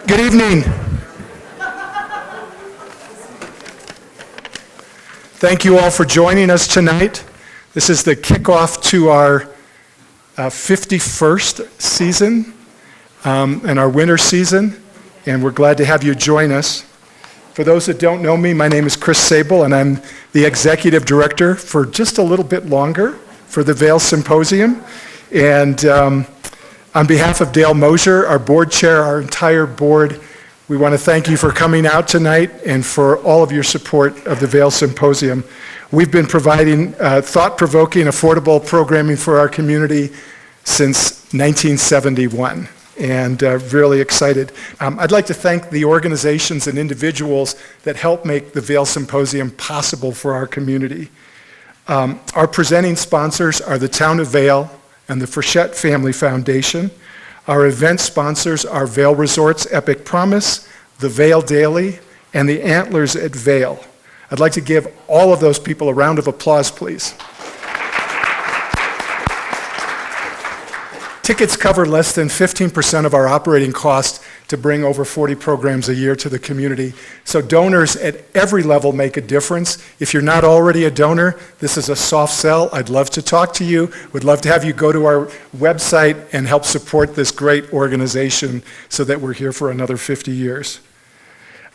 Good evening. Thank you all for joining us tonight. This is the kickoff to our 51st season and our winter season, and we're glad to have you join us. For those that don't know me, my name is Chris Sable, and I'm the executive director for just a little bit longer for the Vail Symposium. And on behalf of Dale Mosier, our board chair, our entire board, we want to thank you for coming out tonight and for all of your support of the Vail Symposium. We've been providing thought-provoking, affordable programming for our community since 1971, and really excited. I'd like to thank the organizations and individuals that help make the Vail Symposium possible for our community. Our presenting sponsors are the Town of Vail and the Frechette Family Foundation. Our event sponsors are Vail Resorts Epic Promise, the Vail Daily, and the Antlers at Vail. I'd like to give all of those people a round of applause, please. Tickets cover less than 15% of our operating costs to bring over 40 programs a year to the community. So donors at every level make a difference. If you're not already a donor, this is a soft sell. I'd love to talk to you. Would love to have you go to our website and help support this great organization so that we're here for another 50 years.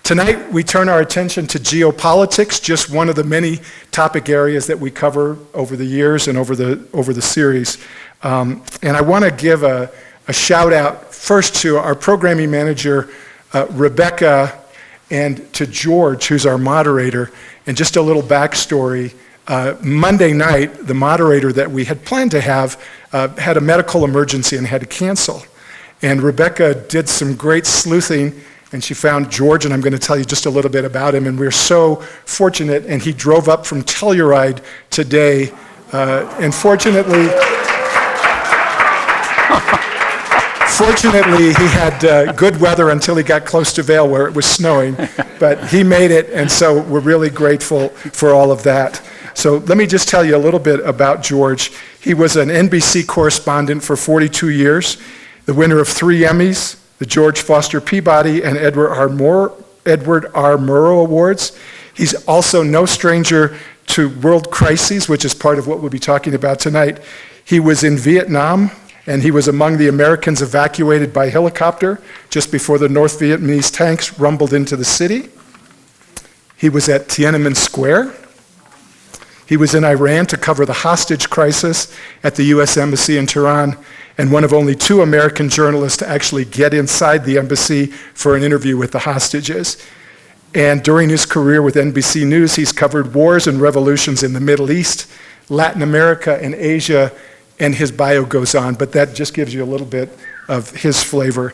Tonight, we turn our attention to geopolitics, just one of the many topic areas that we cover over the years and over the series. And I want to give a shout out first to our programming manager, Rebecca, and to George, who's our moderator. And just a little backstory. Monday night, the moderator that we had planned to have had a medical emergency and had to cancel. And Rebecca did some great sleuthing, and she found George, and I'm going to tell you just a little bit about him. And we're so fortunate, and he drove up from Telluride today. And fortunately, he had good weather until he got close to Vail where it was snowing. But he made it, and so we're really grateful for all of that. So let me just tell you a little bit about George. He was an NBC correspondent for 42 years, the winner of 3 Emmys, the George Foster Peabody and Edward R. Murrow Awards. He's also no stranger to world crises, which is part of what we'll be talking about tonight. He was in Vietnam, and he was among the Americans evacuated by helicopter just before the North Vietnamese tanks rumbled into the city. He was at Tiananmen Square. He was in Iran to cover the hostage crisis at the U.S. Embassy in Tehran, and one of only 2 American journalists to actually get inside the embassy for an interview with the hostages. And during his career with NBC News, he's covered wars and revolutions in the Middle East, Latin America, and Asia, and his bio goes on, but that just gives you a little bit of his flavor.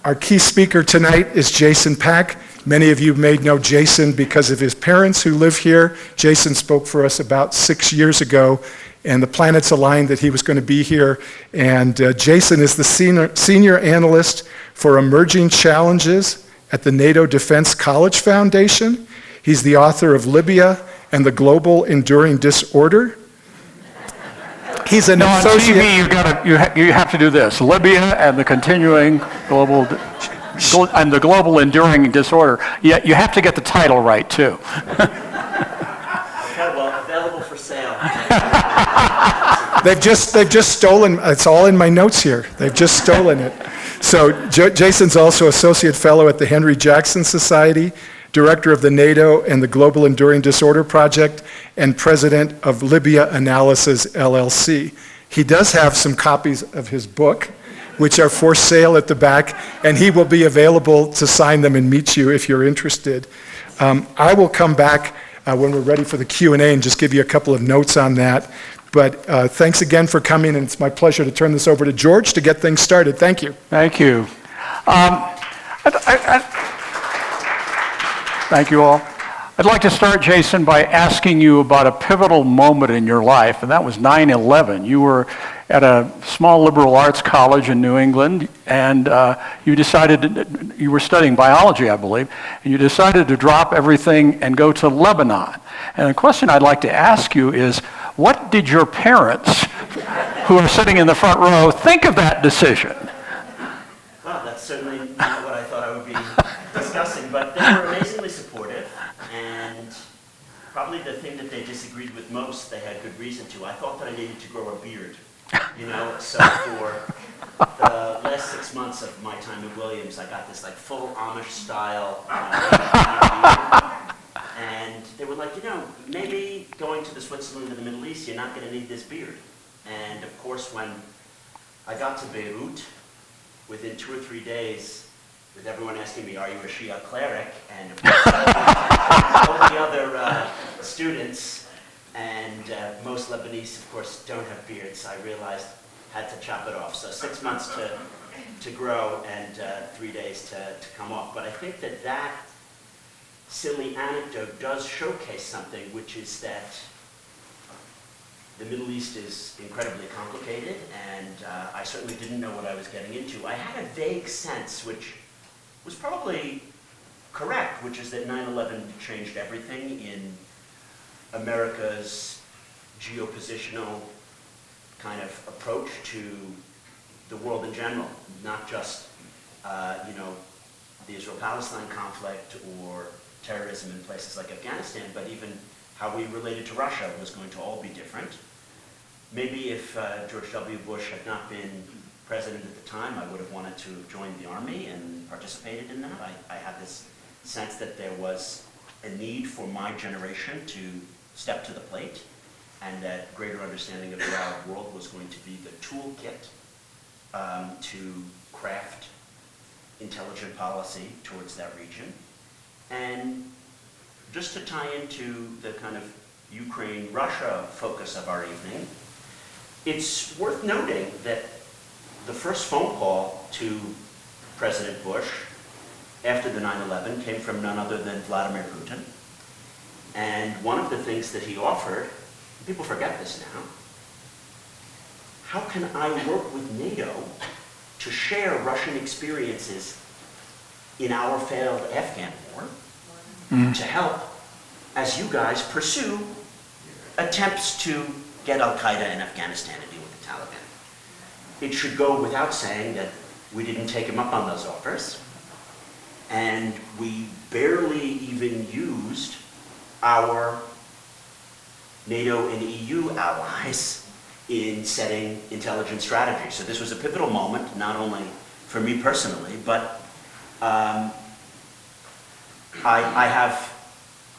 Our key speaker tonight is Jason Pack. Many of you may know Jason because of his parents who live here. Jason spoke for us about 6 years ago, and the planets aligned that he was going to be here. And Jason is the senior analyst for emerging challenges at the NATO Defense College Foundation. He's the author of Libya and the Global Enduring Disorder. He's an associate. On TV, you have to do this: Libya and the continuing global and the global enduring disorder. You have to get the title right too. Available for sale. They've just stolen. It's all in my notes here. They've just stolen it. So Jason's also associate fellow at the Henry Jackson Society, director of the NATO and the Global Enduring Disorder Project, and president of Libya Analysis, LLC. He does have some copies of his book, which are for sale at the back, and he will be available to sign them and meet you if you're interested. I will come back when we're ready for the Q&A and just give you a couple of notes on that. But thanks again for coming, and it's my pleasure to turn this over to George to get things started. Thank you. Thank you. Thank you all. I'd like to start, Jason, by asking you about a pivotal moment in your life, and that was 9/11. You were at a small liberal arts college in New England, and you were studying biology, I believe, and you decided to drop everything and go to Lebanon. And the question I'd like to ask you is, what did your parents, who are sitting in the front row, think of that decision? Wow, that's certainly not what I thought I would be discussing, but they were amazingly supportive, and probably the thing that they disagreed with most, they had good reason to. I thought that I needed to grow a beard, so for the last 6 months of my time at Williams, I got this like full Amish style beard. And they were like, maybe going to the Switzerland and the Middle East, you're not going to need this beard. And of course, when I got to Beirut, within 2 or 3 days, with everyone asking me, are you a Shia cleric? And of course, all the other students, and most Lebanese, of course, don't have beards, I realized I had to chop it off. So 6 months to grow and 3 days to come off. But I think that silly anecdote does showcase something, which is that the Middle East is incredibly complicated, and I certainly didn't know what I was getting into. I had a vague sense, which was probably correct, which is that 9/11 changed everything in America's geopositional kind of approach to the world in general, not just, the Israel-Palestine conflict or terrorism in places like Afghanistan, but even how we related to Russia was going to all be different. Maybe if George W. Bush had not been president at the time, I would have wanted to have joined the Army and participated in that. I had this sense that there was a need for my generation to step to the plate, and that greater understanding of the Arab world was going to be the toolkit to craft intelligent policy towards that region. And just to tie into the kind of Ukraine-Russia focus of our evening, it's worth noting that the first phone call to President Bush after the 9/11 came from none other than Vladimir Putin. And one of the things that he offered, people forget this now, how can I work with NATO to share Russian experiences in our failed Afghan war to help as you guys pursue attempts to get Al-Qaeda in Afghanistan to deal with the Taliban. It should go without saying that we didn't take him up on those offers, and we barely even used our NATO and EU allies in setting intelligence strategy. So this was a pivotal moment, not only for me personally, but I have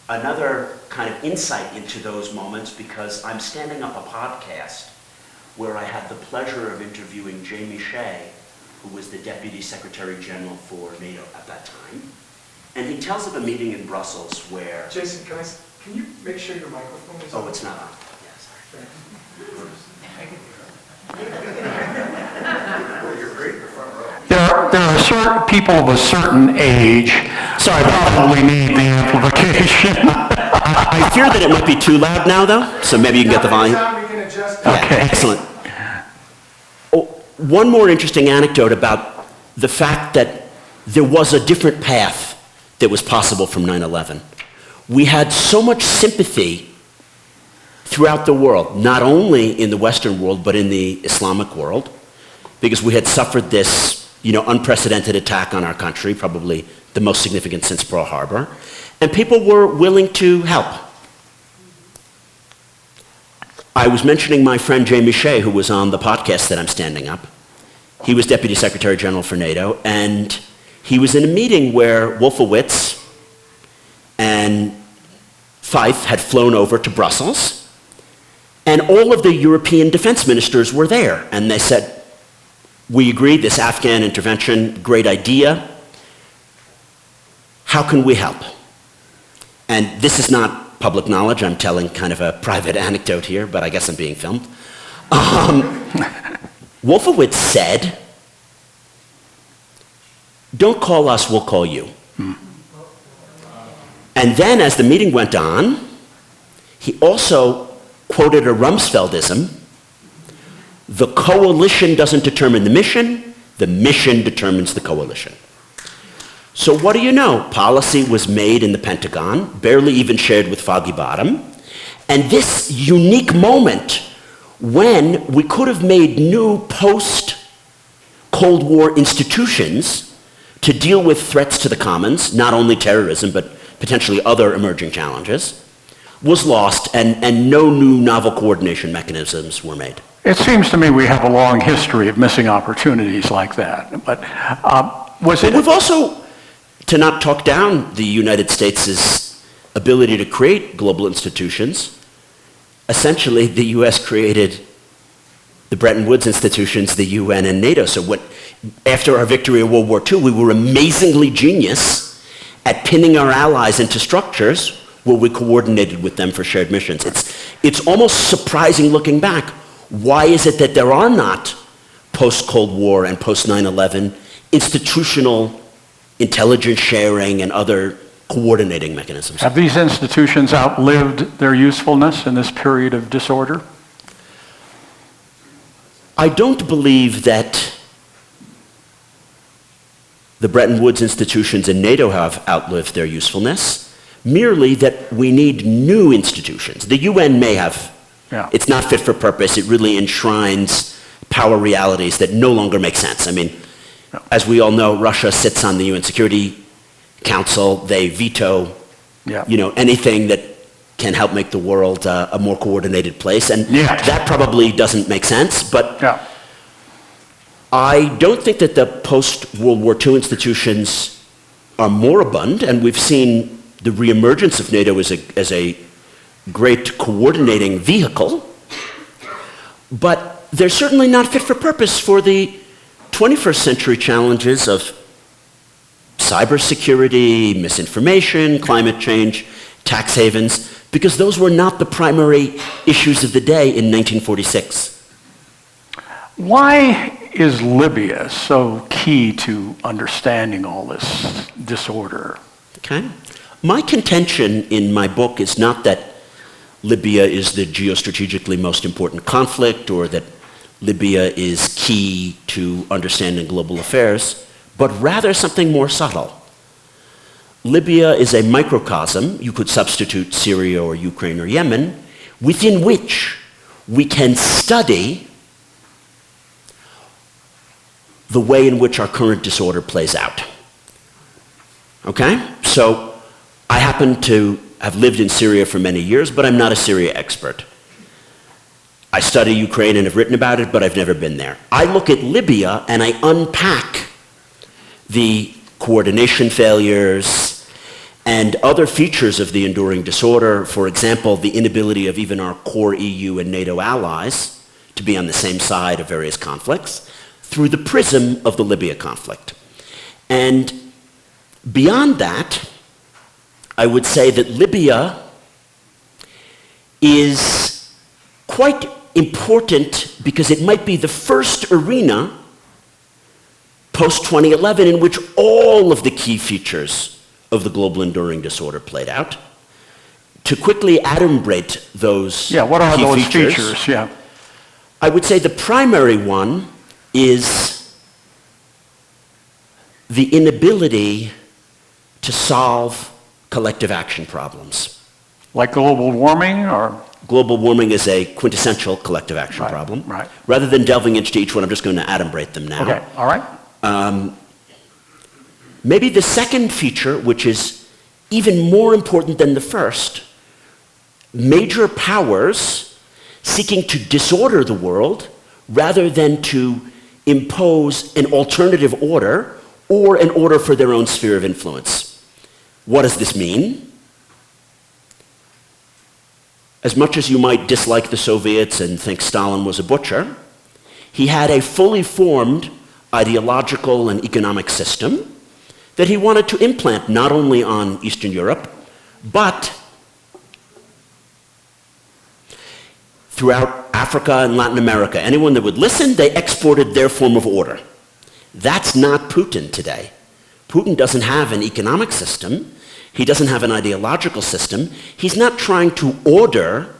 another kind of insight into those moments because I'm standing up a podcast where I had the pleasure of interviewing Jamie Shea, who was the Deputy Secretary General for NATO at that time. And he tells of a meeting in Brussels where... Jason, can you make sure your microphone is on? Oh, it's not on. Yeah, sorry. You're great in the front row. There are certain people of a certain age probably need the amplification. I fear that it might be too loud now, though, so maybe you can get the volume. We can adjust Yeah, Okay. excellent. Oh, one more interesting anecdote about the fact that there was a different path that was possible from 9/11. We had so much sympathy throughout the world, not only in the Western world, but in the Islamic world, because we had suffered this, unprecedented attack on our country, probably the most significant since Pearl Harbor, and people were willing to help. I was mentioning my friend Jamie Shea, who was on the podcast that I'm standing up. He was Deputy Secretary General for NATO, and he was in a meeting where Wolfowitz and Fife had flown over to Brussels, and all of the European defense ministers were there, and they said, we agree, this Afghan intervention, great idea. How can we help? And this is not public knowledge. I'm telling kind of a private anecdote here, but I guess I'm being filmed. Wolfowitz said, don't call us, we'll call you. And then as the meeting went on, he also quoted a Rumsfeldism: the coalition doesn't determine the mission determines the coalition. So what do you know? Policy was made in the Pentagon, barely even shared with Foggy Bottom, and this unique moment when we could have made new post-Cold War institutions to deal with threats to the commons, not only terrorism, but potentially other emerging challenges, was lost, and no new novel coordination mechanisms were made. It seems to me we have a long history of missing opportunities like that. But we've also, to not talk down the United States' ability to create global institutions, essentially the US created the Bretton Woods institutions, the UN and NATO. So after our victory in World War II, we were amazingly genius at pinning our allies into structures where we coordinated with them for shared missions. It's almost surprising looking back. Why is it that there are not post-Cold War and post-9/11 institutional intelligence sharing and other coordinating mechanisms? Have these institutions outlived their usefulness in this period of disorder? I don't believe that the Bretton Woods institutions and NATO have outlived their usefulness, merely that we need new institutions. The UN may have. Yeah. It's not fit for purpose. It really enshrines power realities that no longer make sense. I mean, as we all know, Russia sits on the UN Security Council. They veto, anything that can help make the world a more coordinated place, and that probably doesn't make sense. But I don't think that the post-World War II institutions are moribund, and we've seen the reemergence of NATO as a great coordinating vehicle, but they're certainly not fit for purpose for the 21st century challenges of cybersecurity, misinformation, climate change, tax havens, because those were not the primary issues of the day in 1946. Why is Libya so key to understanding all this disorder? Okay. My contention in my book is not that Libya is the geostrategically most important conflict or that Libya is key to understanding global affairs, but rather something more subtle. Libya is a microcosm, you could substitute Syria or Ukraine or Yemen, within which we can study the way in which our current disorder plays out. Okay? So I happen to have lived in Syria for many years, but I'm not a Syria expert. I study Ukraine and have written about it, but I've never been there. I look at Libya and I unpack the coordination failures and other features of the enduring disorder. For example, the inability of even our core EU and NATO allies to be on the same side of various conflicts through the prism of the Libya conflict. And beyond that, I would say that Libya is quite important because it might be the first arena post-2011 in which all of the key features of the global enduring disorder played out. To quickly adumbrate those what are key those features? I would say the primary one is the inability to solve collective action problems. Like global warming or? Global warming is a quintessential collective action problem. Right. Rather than delving into each one, I'm just going to adumbrate them now. Okay, all right. Maybe the second feature, which is even more important than the first, major powers seeking to disorder the world rather than to impose an alternative order or an order for their own sphere of influence. What does this mean? As much as you might dislike the Soviets and think Stalin was a butcher, he had a fully formed ideological and economic system that he wanted to implant not only on Eastern Europe, but throughout Africa and Latin America. Anyone that would listen, they exported their form of order. That's not Putin today. Putin doesn't have an economic system. He doesn't have an ideological system. He's not trying to order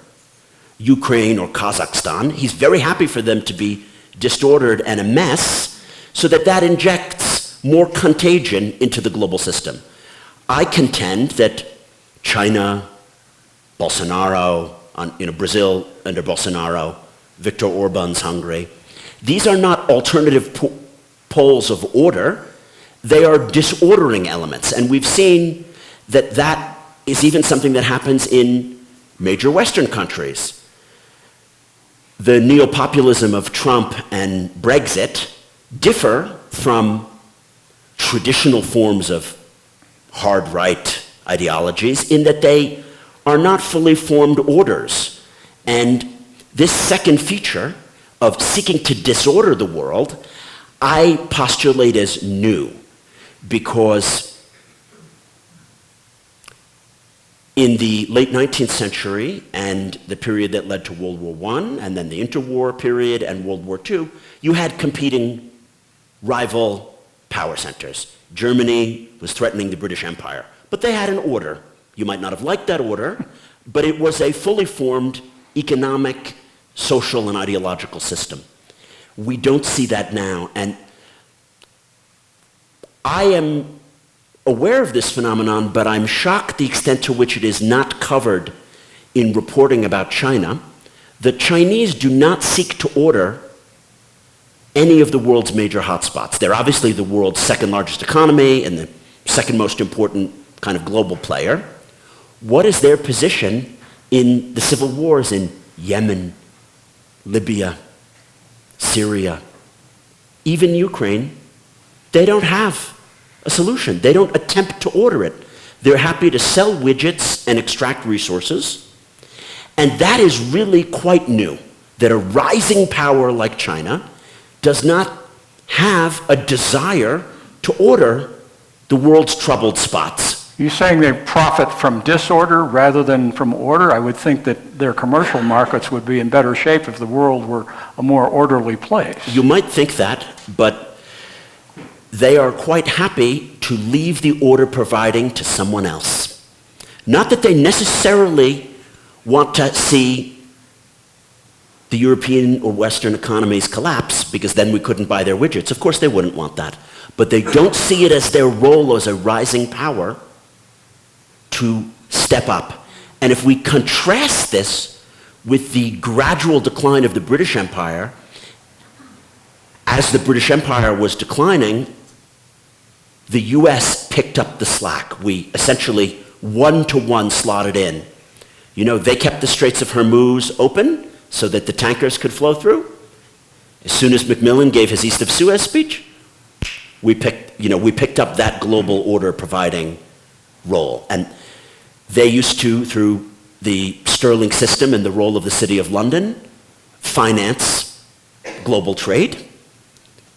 Ukraine or Kazakhstan. He's very happy for them to be disordered and a mess so that injects more contagion into the global system. I contend that China, Bolsonaro, Brazil under Bolsonaro, Viktor Orban's Hungary, these are not alternative poles of order. They are disordering elements, and we've seen that that is even something that happens in major Western countries. The neo-populism of Trump and Brexit differ from traditional forms of hard right ideologies in that they are not fully formed orders. And this second feature of seeking to disorder the world, I postulate as new, because in the late 19th century and the period that led to World War I, and then the interwar period and World War II, you had competing rival power centers. Germany was threatening the British Empire, but they had an order. You might not have liked that order, but it was a fully formed economic, social, and ideological system. We don't see that now, and I am aware of this phenomenon, but I'm shocked the extent to which it is not covered in reporting about China. The Chinese do not seek to order any of the world's major hotspots. They're obviously the world's second largest economy and the second most important kind of global player. What is their position in the civil wars in Yemen, Libya, Syria, even Ukraine? They don't have a solution. They don't attempt to order it. They're happy to sell widgets and extract resources. And that is really quite new, that a rising power like China does not have a desire to order the world's troubled spots. You're saying they profit from disorder rather than from order? I would think that their commercial markets would be in better shape if the world were a more orderly place. You might think that, but they are quite happy to leave the order providing to someone else. Not that they necessarily want to see the European or Western economies collapse, because then we couldn't buy their widgets. Of course they wouldn't want that. But they don't see it as their role as a rising power to step up. And if we contrast this with the gradual decline of the British Empire, as the British Empire was declining, the US picked up the slack. We essentially one-to-one slotted in. You know, they kept the Straits of Hormuz open so that the tankers could flow through. As soon as Macmillan gave his East of Suez speech, we picked up that global order providing role. And they used to, through the sterling system and the role of the City of London, finance global trade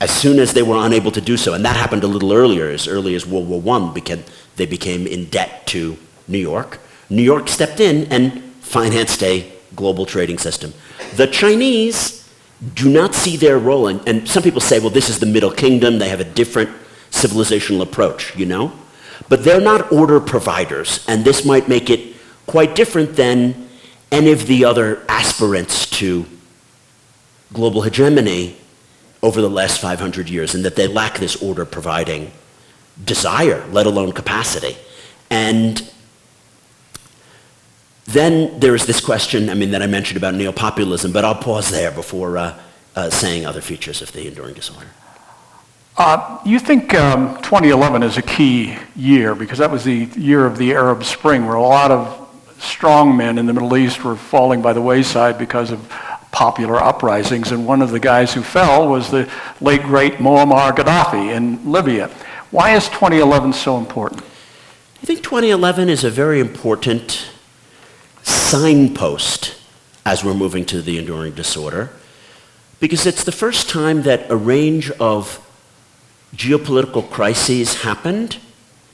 as soon as they were unable to do so. And that happened a little earlier, as early as World War I, because they became in debt to New York. New York stepped in and financed a global trading system. The Chinese do not see their role, and some people say, well, this is the Middle Kingdom, they have a different civilizational approach, you know? But they're not order providers, and this might make it quite different than any of the other aspirants to global hegemony over the last 500 years, and that they lack this order providing desire, let alone capacity. And then there's this question, that I mentioned about neo-populism, but I'll pause there before saying other features of the enduring disorder. You think 2011 is a key year, because that was the year of the Arab Spring, where a lot of strong men in the Middle East were falling by the wayside because of popular uprisings, and one of the guys who fell was the late, great Muammar Gaddafi in Libya. Why is 2011 so important? I think 2011 is a very important signpost as we're moving to the enduring disorder, because it's the first time that a range of geopolitical crises happened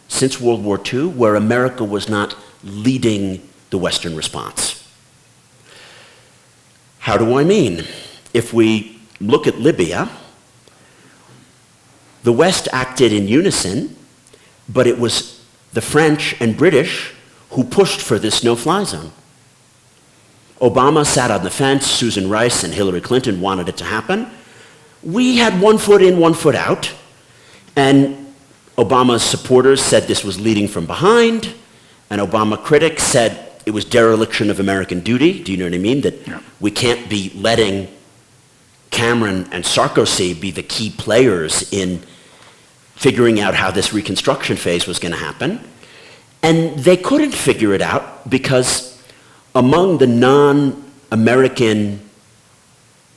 since World War II where America was not leading the Western response. How do I mean? If we look at Libya, the West acted in unison, but it was the French and British who pushed for this no-fly zone. Obama sat on the fence, Susan Rice and Hillary Clinton wanted it to happen. We had one foot in, one foot out, and Obama's supporters said this was leading from behind, and Obama critics said it was dereliction of American duty. Do you know what I mean? That we can't be letting Cameron and Sarkozy be the key players in figuring out how this reconstruction phase was going to happen. And they couldn't figure it out because among the non-American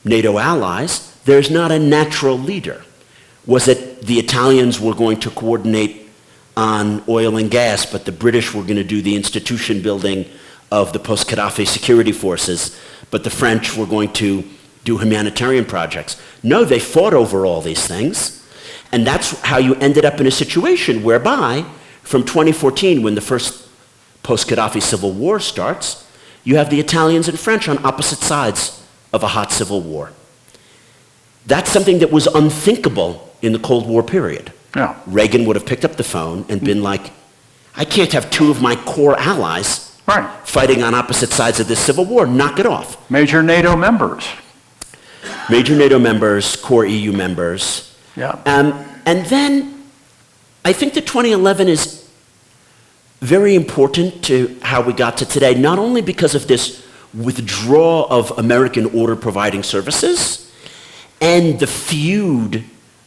NATO allies, there's not a natural leader. Was it the Italians were going to coordinate on oil and gas, but the British were going to do the institution building of the post-Gaddafi security forces, but the French were going to do humanitarian projects? No, they fought over all these things, and that's how you ended up in a situation whereby, from 2014, when the first post-Gaddafi civil war starts, you have the Italians and French on opposite sides of a hot civil war. That's something that was unthinkable in the Cold War period. Yeah. Reagan would have picked up the phone and been like, I can't have two of my core allies fighting on opposite sides of this civil war. Knock it off. Major NATO members. Major NATO members, core EU members. Yeah. And then I think that 2011 is very important to how we got to today, not only because of this withdrawal of American order providing services and the feud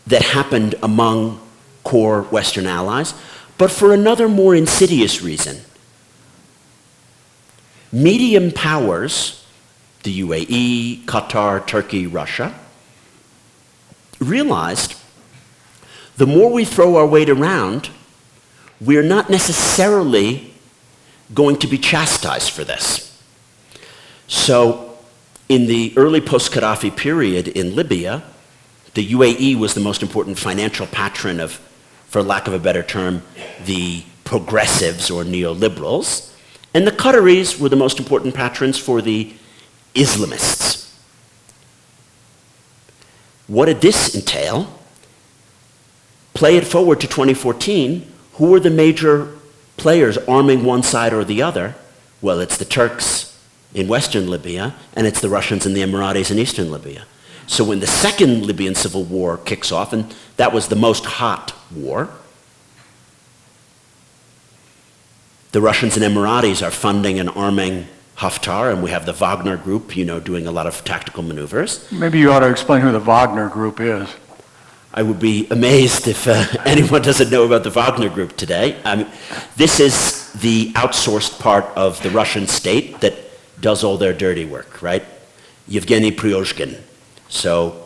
that happened among core Western allies, but for another more insidious reason. Medium powers, the UAE, Qatar, Turkey, Russia, realized the more we throw our weight around, we're not necessarily going to be chastised for this. So in the early post-Gaddafi period in Libya, the UAE was the most important financial patron of, for lack of a better term, the progressives or neoliberals, and the Qataris were the most important patrons for the Islamists. What did this entail? Play it forward to 2014. Who were the major players arming one side or the other? Well, it's the Turks in western Libya, and it's the Russians and the Emiratis in eastern Libya. So when the second Libyan civil war kicks off, and that was the most hot war, the Russians and Emiratis are funding and arming Haftar, and we have the Wagner group, doing a lot of tactical maneuvers. Maybe you ought to explain who the Wagner group is. I would be amazed if anyone doesn't know about the Wagner group today. This is the outsourced part of the Russian state that does all their dirty work, right? Yevgeny Prigozhin. So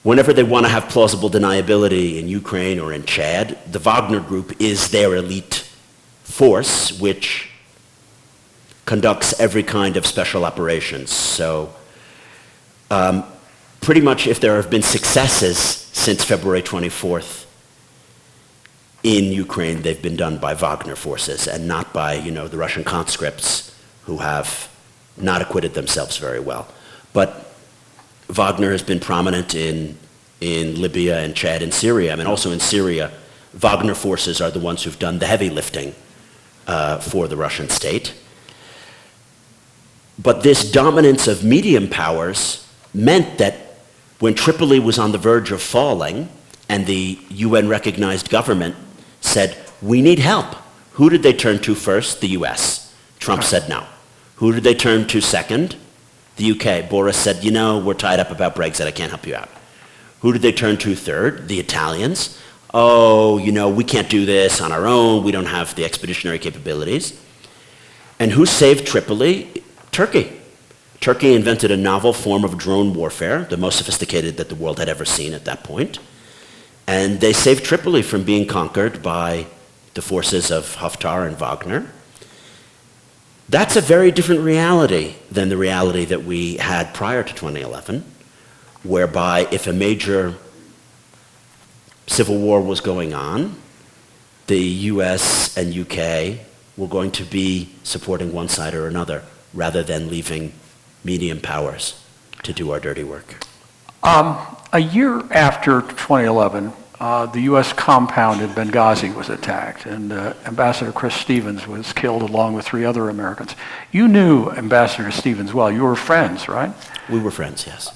whenever they want to have plausible deniability in Ukraine or in Chad, the Wagner group is their elite force, which conducts every kind of special operations. So pretty much if there have been successes since February 24th in Ukraine, they've been done by Wagner forces and not by, the Russian conscripts who have not acquitted themselves very well. But Wagner has been prominent in Libya and Chad and Syria. Also in Syria, Wagner forces are the ones who've done the heavy lifting for the Russian state. But this dominance of medium powers meant that when Tripoli was on the verge of falling and the UN-recognized government said, we need help, who did they turn to first? The US. Trump said no. Who did they turn to second? The UK. Boris said, we're tied up about Brexit, I can't help you out. Who did they turn to third? The Italians. Oh, we can't do this on our own, we don't have the expeditionary capabilities. And who saved Tripoli? Turkey. Turkey invented a novel form of drone warfare, the most sophisticated that the world had ever seen at that point. And they saved Tripoli from being conquered by the forces of Haftar and Wagner. That's a very different reality than the reality that we had prior to 2011, whereby if a major civil war was going on, the US and UK were going to be supporting one side or another rather than leaving medium powers to do our dirty work. A year after 2011, the U.S. compound in Benghazi was attacked, and Ambassador Chris Stevens was killed along with 3 other Americans. You knew Ambassador Stevens well. You were friends, right? We were friends, yes.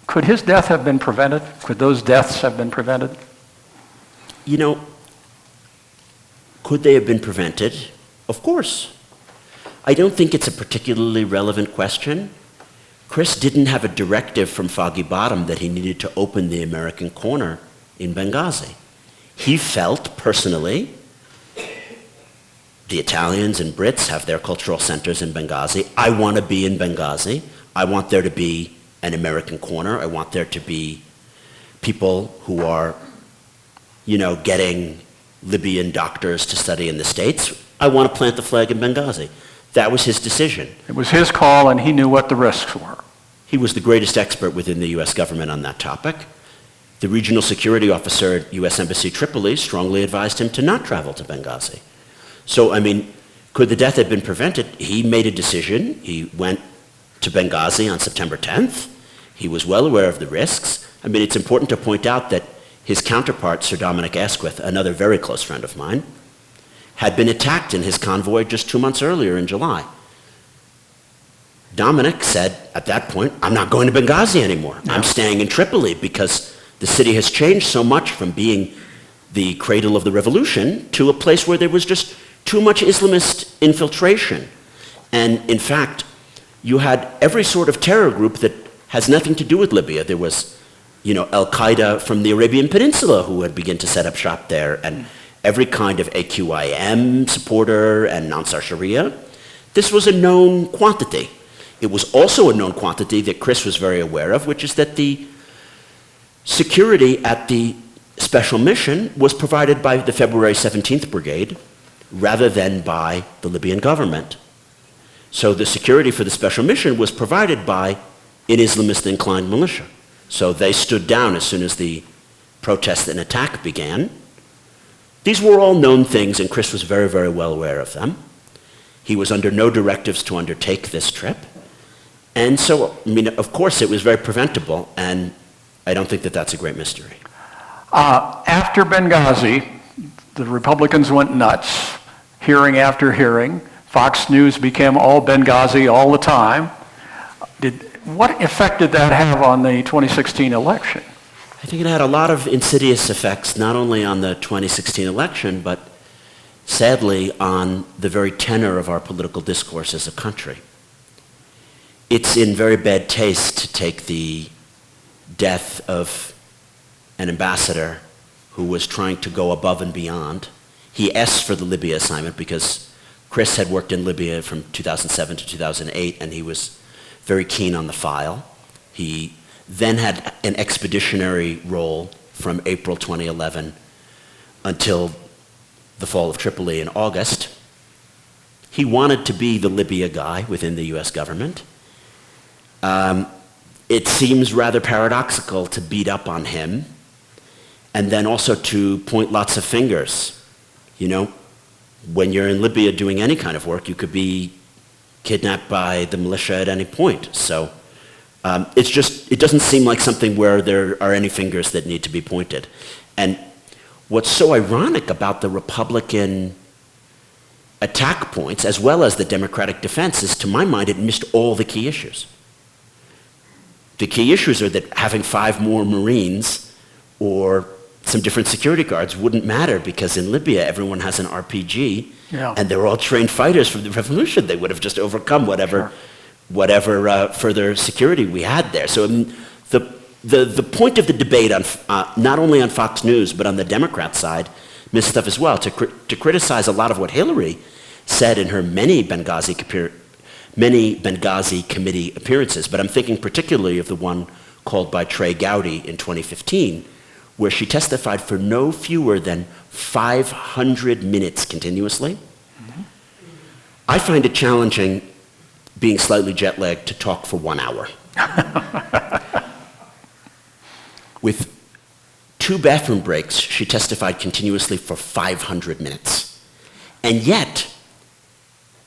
Could his death have been prevented? Could those deaths have been prevented? Could they have been prevented? Of course. I don't think it's a particularly relevant question. Chris didn't have a directive from Foggy Bottom that he needed to open the American corner in Benghazi. He felt personally, the Italians and Brits have their cultural centers in Benghazi. I want to be in Benghazi. I want there to be an American corner. I want there to be people who are, getting Libyan doctors to study in the States. I want to plant the flag in Benghazi. That was his decision. It was his call, and he knew what the risks were. He was the greatest expert within the U.S. government on that topic. The regional security officer at U.S. Embassy Tripoli strongly advised him to not travel to Benghazi. So, could the death have been prevented? He made a decision. He went to Benghazi on September 10th. He was well aware of the risks. It's important to point out that his counterpart, Sir Dominic Asquith, another very close friend of mine, had been attacked in his convoy just 2 months earlier in July. Dominic said at that point, I'm not going to Benghazi anymore. No. I'm staying in Tripoli because the city has changed so much from being the cradle of the revolution to a place where there was just too much Islamist infiltration. And in fact, you had every sort of terror group that has nothing to do with Libya. There was, Al-Qaeda from the Arabian Peninsula who had begun to set up shop there, and every kind of AQIM supporter and Ansar Sharia. This was a known quantity. It was also a known quantity that Chris was very aware of, which is that the security at the special mission was provided by the February 17th Brigade rather than by the Libyan government. So the security for the special mission was provided by an Islamist-inclined militia. So they stood down as soon as the protest and attack began. These were all known things, and Chris was very, very well aware of them. He was under no directives to undertake this trip. And so, of course, it was very preventable, and I don't think that that's a great mystery. After Benghazi, the Republicans went nuts, hearing after hearing. Fox News became all Benghazi all the time. What effect did that have on the 2016 election? I think it had a lot of insidious effects, not only on the 2016 election, but sadly on the very tenor of our political discourse as a country. It's in very bad taste to take the death of an ambassador who was trying to go above and beyond. He asked for the Libya assignment because Chris had worked in Libya from 2007 to 2008, and he was very keen on the file. He then had an expeditionary role from April 2011 until the fall of Tripoli in August. He wanted to be the Libya guy within the US government. It seems rather paradoxical to beat up on him and then also to point lots of fingers. When you're in Libya doing any kind of work, you could be kidnapped by the militia at any point. So it doesn't seem like something where there are any fingers that need to be pointed. And what's so ironic about the Republican attack points, as well as the Democratic defense, is, to my mind, it missed all the key issues. The key issues are that having 5 more Marines or some different security guards wouldn't matter, because in Libya everyone has an RPG, and they're all trained fighters from the revolution. They would have just overcome whatever further security we had there. So the point of the debate, on not only on Fox News but on the Democrat side, missed stuff as well. To criticize a lot of what Hillary said in her many Benghazi committee appearances, but I'm thinking particularly of the one called by Trey Gowdy in 2015, where she testified for no fewer than 500 minutes continuously. Mm-hmm. I find it challenging, being slightly jet-lagged, to talk for 1 hour. With 2 bathroom breaks, she testified continuously for 500 minutes. And yet,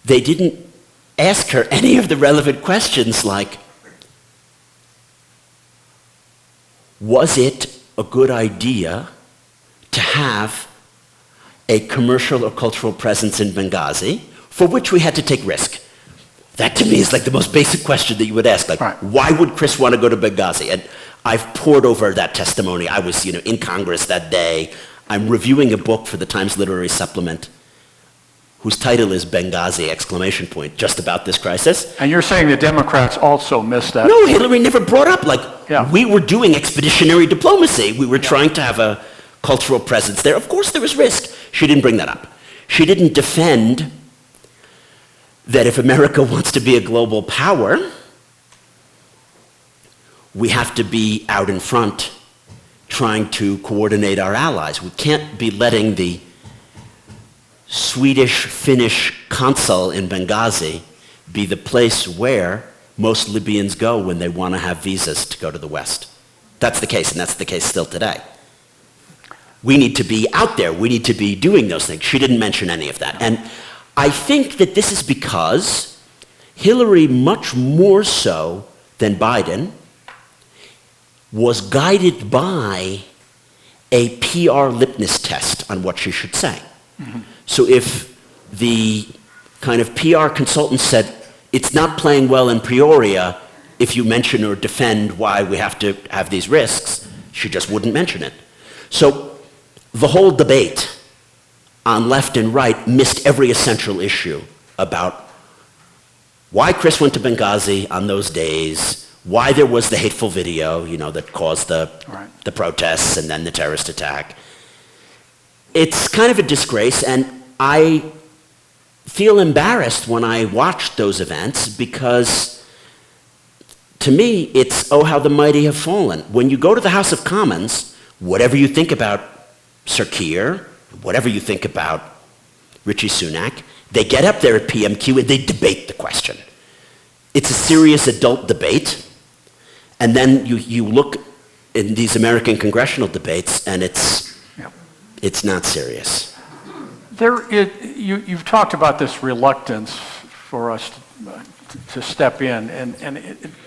they didn't ask her any of the relevant questions like, was it a good idea to have a commercial or cultural presence in Benghazi, for which we had to take risk? That to me is like the most basic question that you would ask. Like, why would Chris want to go to Benghazi? And I've pored over that testimony. I was, in Congress that day. I'm reviewing a book for the Times Literary Supplement. whose title is Benghazi, ! Just about this crisis. And you're saying the Democrats also missed that? No, Hillary never brought up, Yeah. we were doing expeditionary diplomacy. We were trying to have a cultural presence there. Of course there was risk. She didn't bring that up. She didn't defend that if America wants to be a global power, we have to be out in front trying to coordinate our allies. We can't be letting the Swedish-Finnish consul in Benghazi be the place where most Libyans go when they want to have visas to go to the West. That's the case, and that's the case still today. We need to be out there. We need to be doing those things. She didn't mention any of that. And I think that this is because Hillary, much more so than Biden, was guided by a PR litmus test on what she should say. Mm-hmm. So if the kind of PR consultant said, it's not playing well in Peoria if you mention or defend why we have to have these risks, she just wouldn't mention it. So the whole debate on left and right missed every essential issue about why Chris went to Benghazi on those days, why there was the hateful video, that caused the protests and then the terrorist attack. It's kind of a disgrace, and I feel embarrassed when I watch those events because, to me, it's, oh, how the mighty have fallen. When you go to the House of Commons, whatever you think about Sir Keir, whatever you think about Rishi Sunak, they get up there at PMQ and they debate the question. It's a serious adult debate, and then you look in these American congressional debates and it's not serious. You've talked about this reluctance for us to step in, and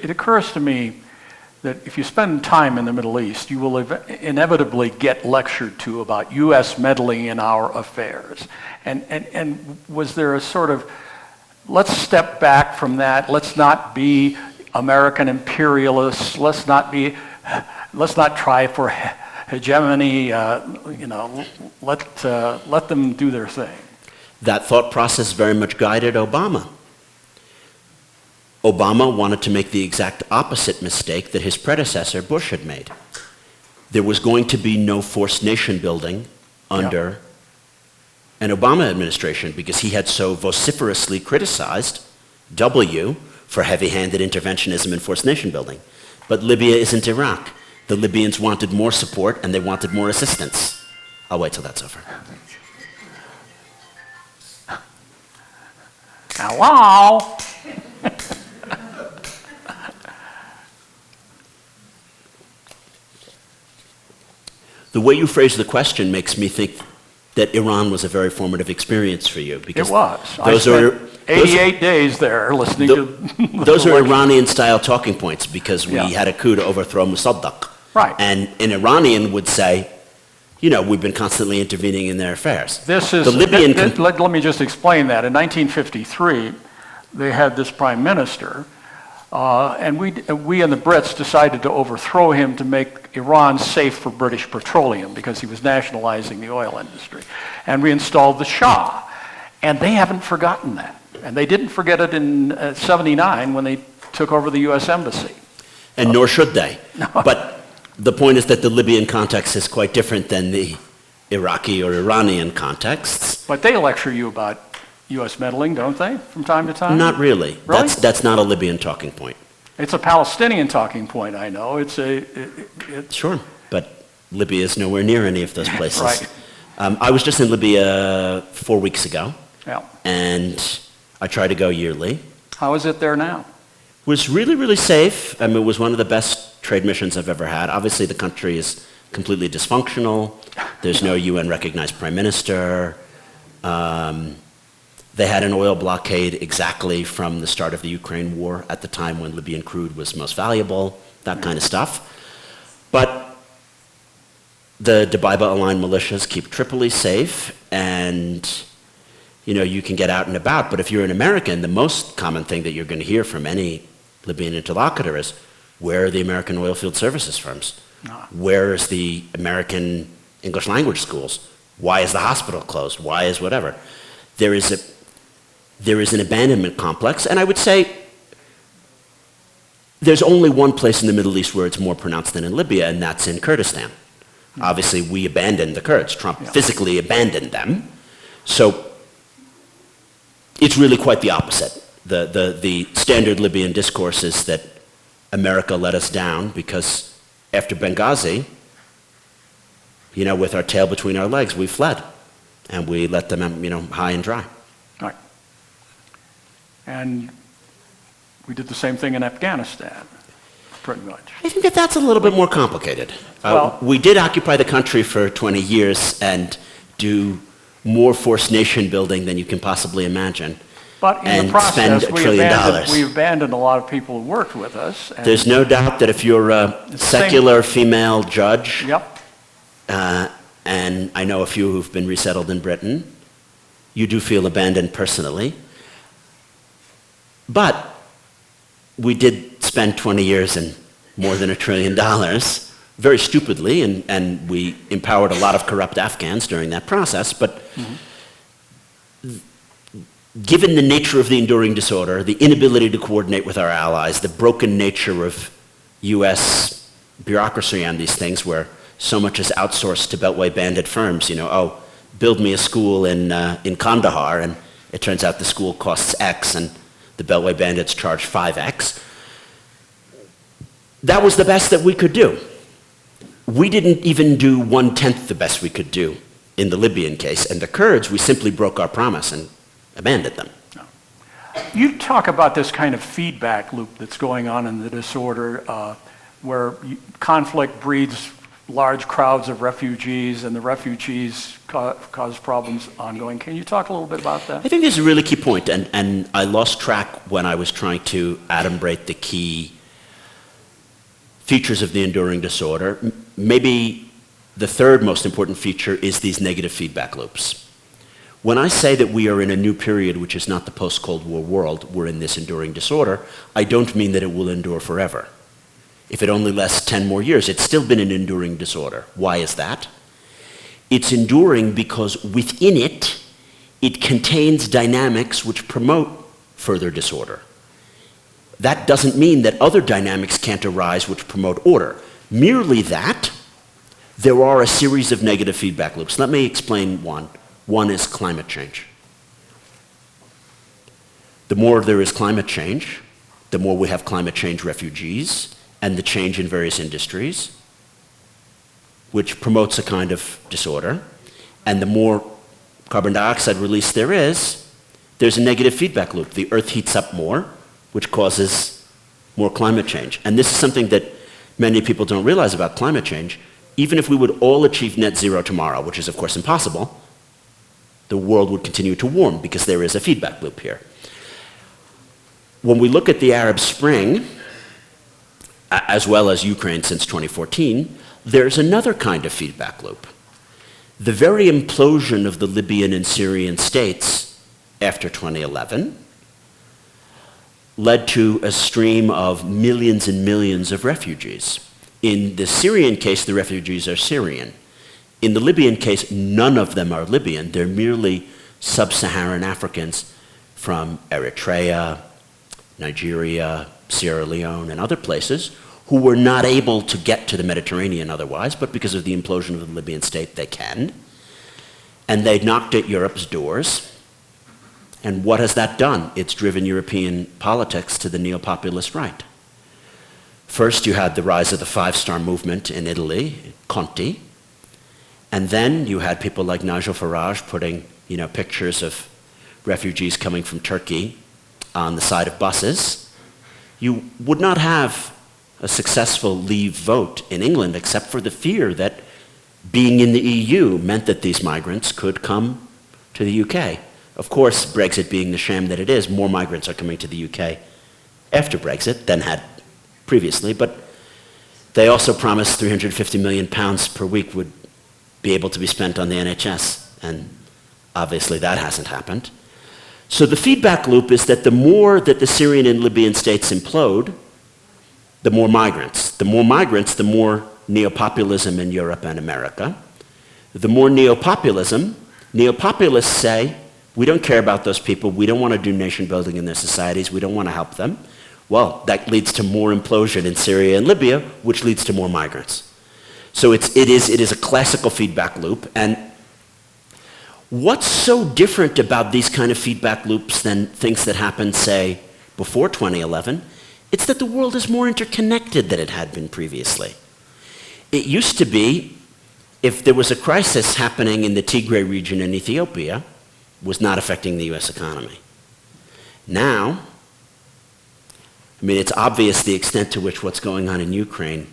it occurs to me that if you spend time in the Middle East, you will inevitably get lectured to about U.S. meddling in our affairs. And was there a sort of, let's step back from that, let's not be American imperialists, let's not try for hegemony, let them do their thing. That thought process very much guided Obama. Obama wanted to make the exact opposite mistake that his predecessor, Bush, had made. There was going to be no forced nation building under an Obama administration because he had so vociferously criticized W for heavy-handed interventionism and forced nation building. But Libya isn't Iraq. The Libyans wanted more support and they wanted more assistance. I'll wait till that's over. Hello? The way you phrase the question makes me think that Iran was a very formative experience for you. Because it was. I spent 88 days there listening to those are Iranian-style talking points because we had a coup to overthrow Mossadegh. Right. And an Iranian would say, we've been constantly intervening in their affairs. This is, let me just explain that. In 1953, they had this prime minister, and we and the Brits decided to overthrow him to make Iran safe for British petroleum because he was nationalizing the oil industry. And we installed the Shah. And they haven't forgotten that. And they didn't forget it in '79 when they took over the U.S. Embassy. And nor should they. No. But the point is that the Libyan context is quite different than the Iraqi or Iranian contexts. But they lecture you about U.S. meddling, don't they, from time to time? Not really. Really? That's not a Libyan talking point. It's a Palestinian talking point, I know. Sure, but Libya is nowhere near any of those places. Right. I was just in Libya 4 weeks ago, and I try to go yearly. How is it there now? It was really, really safe. It was one of the best trade missions I've ever had. Obviously, the country is completely dysfunctional. There's no UN-recognized prime minister. They had an oil blockade exactly from the start of the Ukraine war at the time when Libyan crude was most valuable, that kind of stuff. But the Dbeiba-aligned militias keep Tripoli safe, and you can get out and about. But if you're an American, the most common thing that you're going to hear from any Libyan interlocutor is, where are the American oil field services firms? Where is the American English language schools? Why is the hospital closed? Why is whatever? there is an abandonment complex, and I would say there's only one place in the Middle East where it's more pronounced than in Libya, and that's in Kurdistan. Obviously, we abandoned the Kurds. Trump physically abandoned them. So it's really quite the opposite. The standard Libyan discourse is that America let us down because after Benghazi, with our tail between our legs, we fled. And we let them, high and dry. Right. And we did the same thing in Afghanistan, pretty much. I think that's a little bit more complicated. We did occupy the country for 20 years and do more forced nation building than you can possibly imagine. But in the process, we abandoned a lot of people who worked with us. There's no doubt that if you're a secular female judge, and I know a few who've been resettled in Britain, you do feel abandoned personally. But we did spend 20 years and more than $1 trillion, very stupidly, and we empowered a lot of corrupt Afghans during that process. But given the nature of the enduring disorder, the inability to coordinate with our allies, the broken nature of U.S. bureaucracy on these things, where so much is outsourced to Beltway bandit firms, build me a school in Kandahar, and it turns out the school costs X, and the Beltway bandits charge 5X. That was the best that we could do. We didn't even do 1/10 the best we could do in the Libyan case, and the Kurds, we simply broke our promise and abandoned them. You talk about this kind of feedback loop that's going on in the disorder, where conflict breeds large crowds of refugees, and the refugees cause problems ongoing. Can you talk a little bit about that? I think this is a really key point, and I lost track when I was trying to adumbrate the key features of the enduring disorder. Maybe the third most important feature is these negative feedback loops. When I say that we are in a new period, which is not the post-Cold War world, we're in this enduring disorder, I don't mean that it will endure forever. If it only lasts 10 more years, it's still been an enduring disorder. Why is that? It's enduring because within it, it contains dynamics which promote further disorder. That doesn't mean that other dynamics can't arise which promote order. Merely that there are a series of negative feedback loops. Let me explain one. One is climate change. The more there is climate change, the more we have climate change refugees, and the change in various industries, which promotes a kind of disorder. And the more carbon dioxide release there is, there's a negative feedback loop. The Earth heats up more, which causes more climate change. And this is something that many people don't realize about climate change. Even if we would all achieve net zero tomorrow, which is of course impossible, the world would continue to warm because there is a feedback loop here. When we look at the Arab Spring, as well as Ukraine since 2014, there's another kind of feedback loop. The very implosion of the Libyan and Syrian states after 2011 led to a stream of millions and millions of refugees. In the Syrian case, the refugees are Syrian. In the Libyan case, none of them are Libyan. They're merely sub-Saharan Africans from Eritrea, Nigeria, Sierra Leone, and other places who were not able to get to the Mediterranean otherwise, but because of the implosion of the Libyan state, they can. And they knocked at Europe's doors. And what has that done? It's driven European politics to the neo-populist right. First, you had the rise of the five-star movement in Italy, Conti. And then you had people like Nigel Farage putting, pictures of refugees coming from Turkey on the side of buses. You would not have a successful Leave vote in England except for the fear that being in the EU meant that these migrants could come to the UK. Of course, Brexit being the sham that it is, more migrants are coming to the UK after Brexit than had previously, but they also promised £350 million per week would be able to be spent on the NHS, and obviously that hasn't happened. So the feedback loop is that the more that the Syrian and Libyan states implode, the more migrants. The more migrants, the more neo-populism in Europe and America. The more neo-populism, neo-populists say, We don't care about those people. We don't want to do nation building in their societies. We don't want to help them. Well, that leads to more implosion in Syria and Libya, which leads to more migrants. So it is a classical feedback loop. And what's so different about these kind of feedback loops than things that happened, say, before 2011? It's that the world is more interconnected than it had been previously. It used to be, if there was a crisis happening in the Tigray region in Ethiopia, was not affecting the US economy. Now, I mean, it's obvious the extent to which what's going on in Ukraine,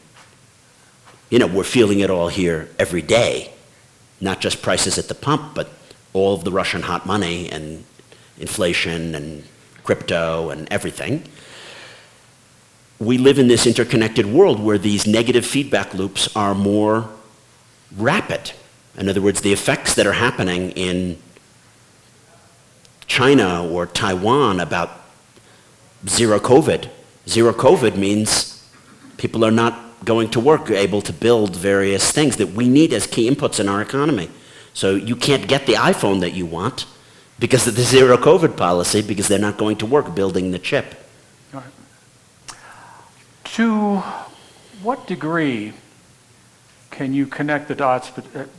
we're feeling it all here every day, not just prices at the pump, but all of the Russian hot money and inflation and crypto and everything. We live in this interconnected world where these negative feedback loops are more rapid. In other words, the effects that are happening in China or Taiwan about zero COVID. Zero COVID means people are not going to work, able to build various things that we need as key inputs in our economy. So you can't get the iPhone that you want because of the zero COVID policy, because they're not going to work building the chip. All right. To what degree can you connect the dots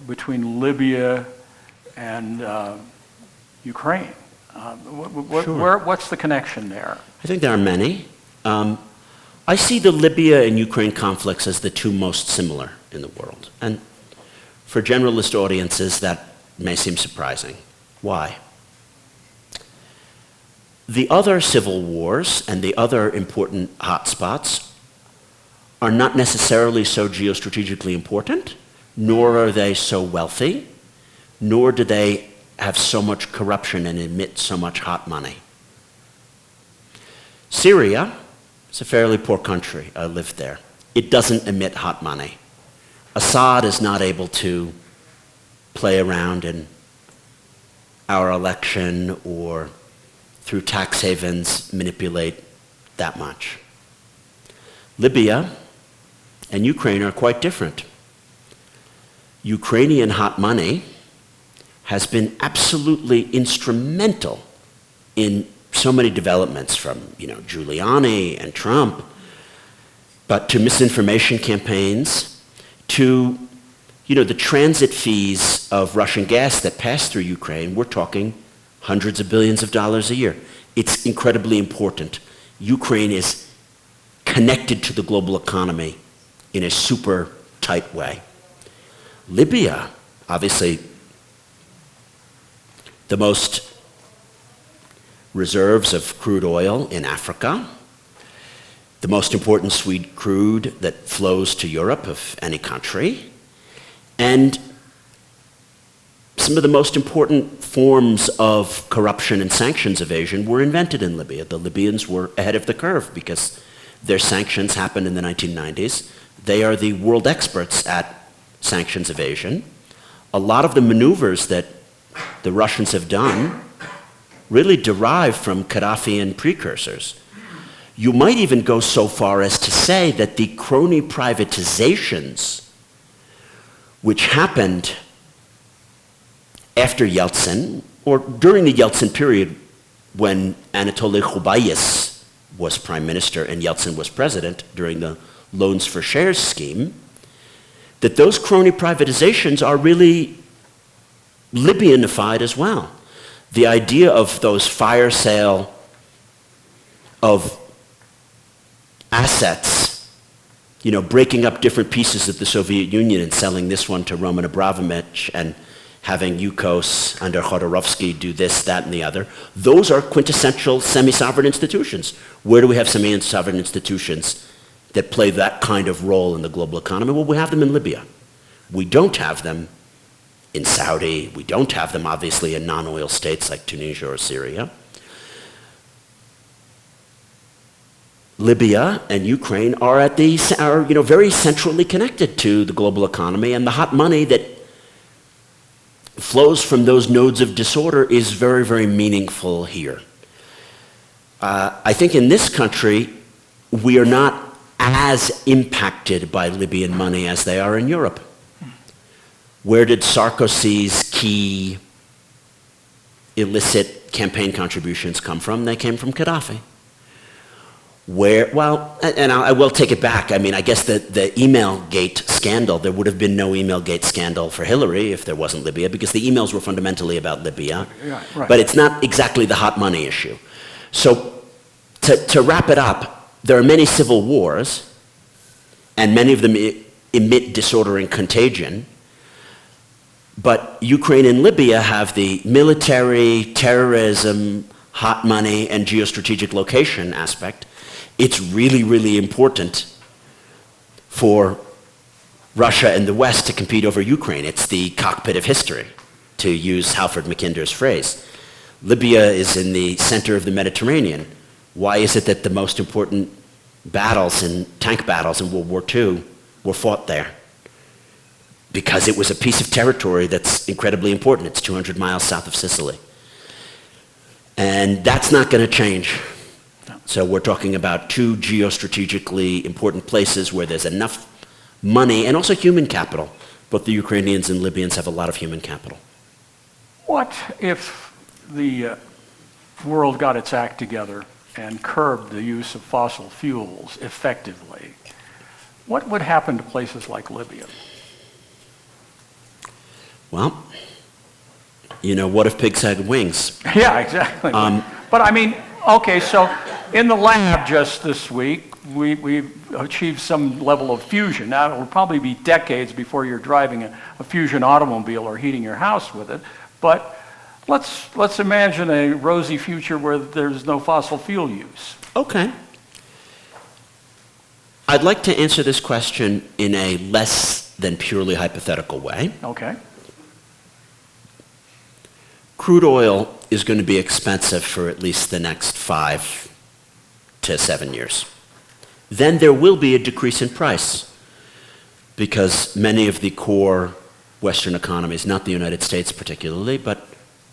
between Libya and Ukraine? What's the connection there? I think there are many. I see the Libya and Ukraine conflicts as the two most similar in the world. And for generalist audiences, that may seem surprising. Why? The other civil wars and the other important hotspots are not necessarily so geostrategically important, nor are they so wealthy, nor do they have so much corruption and emit so much hot money. Syria is a fairly poor country. I lived there. It doesn't emit hot money. Assad is not able to play around in our election or through tax havens manipulate that much. Libya and Ukraine are quite different. Ukrainian hot money has been absolutely instrumental in so many developments, from Giuliani and Trump, but to misinformation campaigns, to the transit fees of Russian gas that pass through Ukraine. We're talking hundreds of billions of dollars a year. It's incredibly important. Ukraine is connected to the global economy in a super tight way. Libya, obviously, the most reserves of crude oil in Africa, the most important sweet crude that flows to Europe of any country, and some of the most important forms of corruption and sanctions evasion were invented in Libya. The Libyans were ahead of the curve because their sanctions happened in the 1990s. They are the world experts at sanctions evasion. A lot of the maneuvers that the Russians have done really derive from Gaddafian precursors. You might even go so far as to say that the crony privatizations, which happened after Yeltsin, or during the Yeltsin period when Anatoly Khubayis was prime minister and Yeltsin was president during the loans for shares scheme, that those crony privatizations are really Libyanified as well. The idea of those fire sale of assets, breaking up different pieces of the Soviet Union and selling this one to Roman Abramovich and having Yukos under Khodorkovsky do this, that, and the other, those are quintessential semi-sovereign institutions. Where do we have semi-sovereign institutions that play that kind of role in the global economy? Well, we have them in Libya. We don't have them in Saudi. We don't have them, obviously, in non-oil states like Tunisia or Syria. Libya and Ukraine are very centrally connected to the global economy, and the hot money that flows from those nodes of disorder is very, very meaningful here. I think in this country, we are not as impacted by Libyan money as they are in Europe. Where did Sarkozy's key illicit campaign contributions come from? They came from Gaddafi. I will take it back. I mean, I guess the Emailgate scandal, there would have been no Emailgate scandal for Hillary if there wasn't Libya, because the emails were fundamentally about Libya. Yeah, right. But it's not exactly the hot money issue. So to wrap it up, there are many civil wars, and many of them emit disorder and contagion. But Ukraine and Libya have the military, terrorism, hot money, and geostrategic location aspect. It's really, really important for Russia and the West to compete over Ukraine. It's the cockpit of history, to use Halford Mackinder's phrase. Libya is in the center of the Mediterranean. Why is it that the most important battles and tank battles in World War II were fought there? Because it was a piece of territory that's incredibly important. It's 200 miles south of Sicily. And that's not going to change. So we're talking about two geostrategically important places where there's enough money and also human capital. Both the Ukrainians and Libyans have a lot of human capital. What if the world got its act together and curbed the use of fossil fuels effectively? What would happen to places like Libya? Well, what if pigs had wings? Yeah, exactly. But I mean, okay, so in the lab just this week, we've achieved some level of fusion. Now, it will probably be decades before you're driving a fusion automobile or heating your house with it. But let's imagine a rosy future where there's no fossil fuel use. Okay. I'd like to answer this question in a less than purely hypothetical way. Okay. Crude oil is going to be expensive for at least the next 5 to 7 years. Then there will be a decrease in price because many of the core Western economies, not the United States particularly, but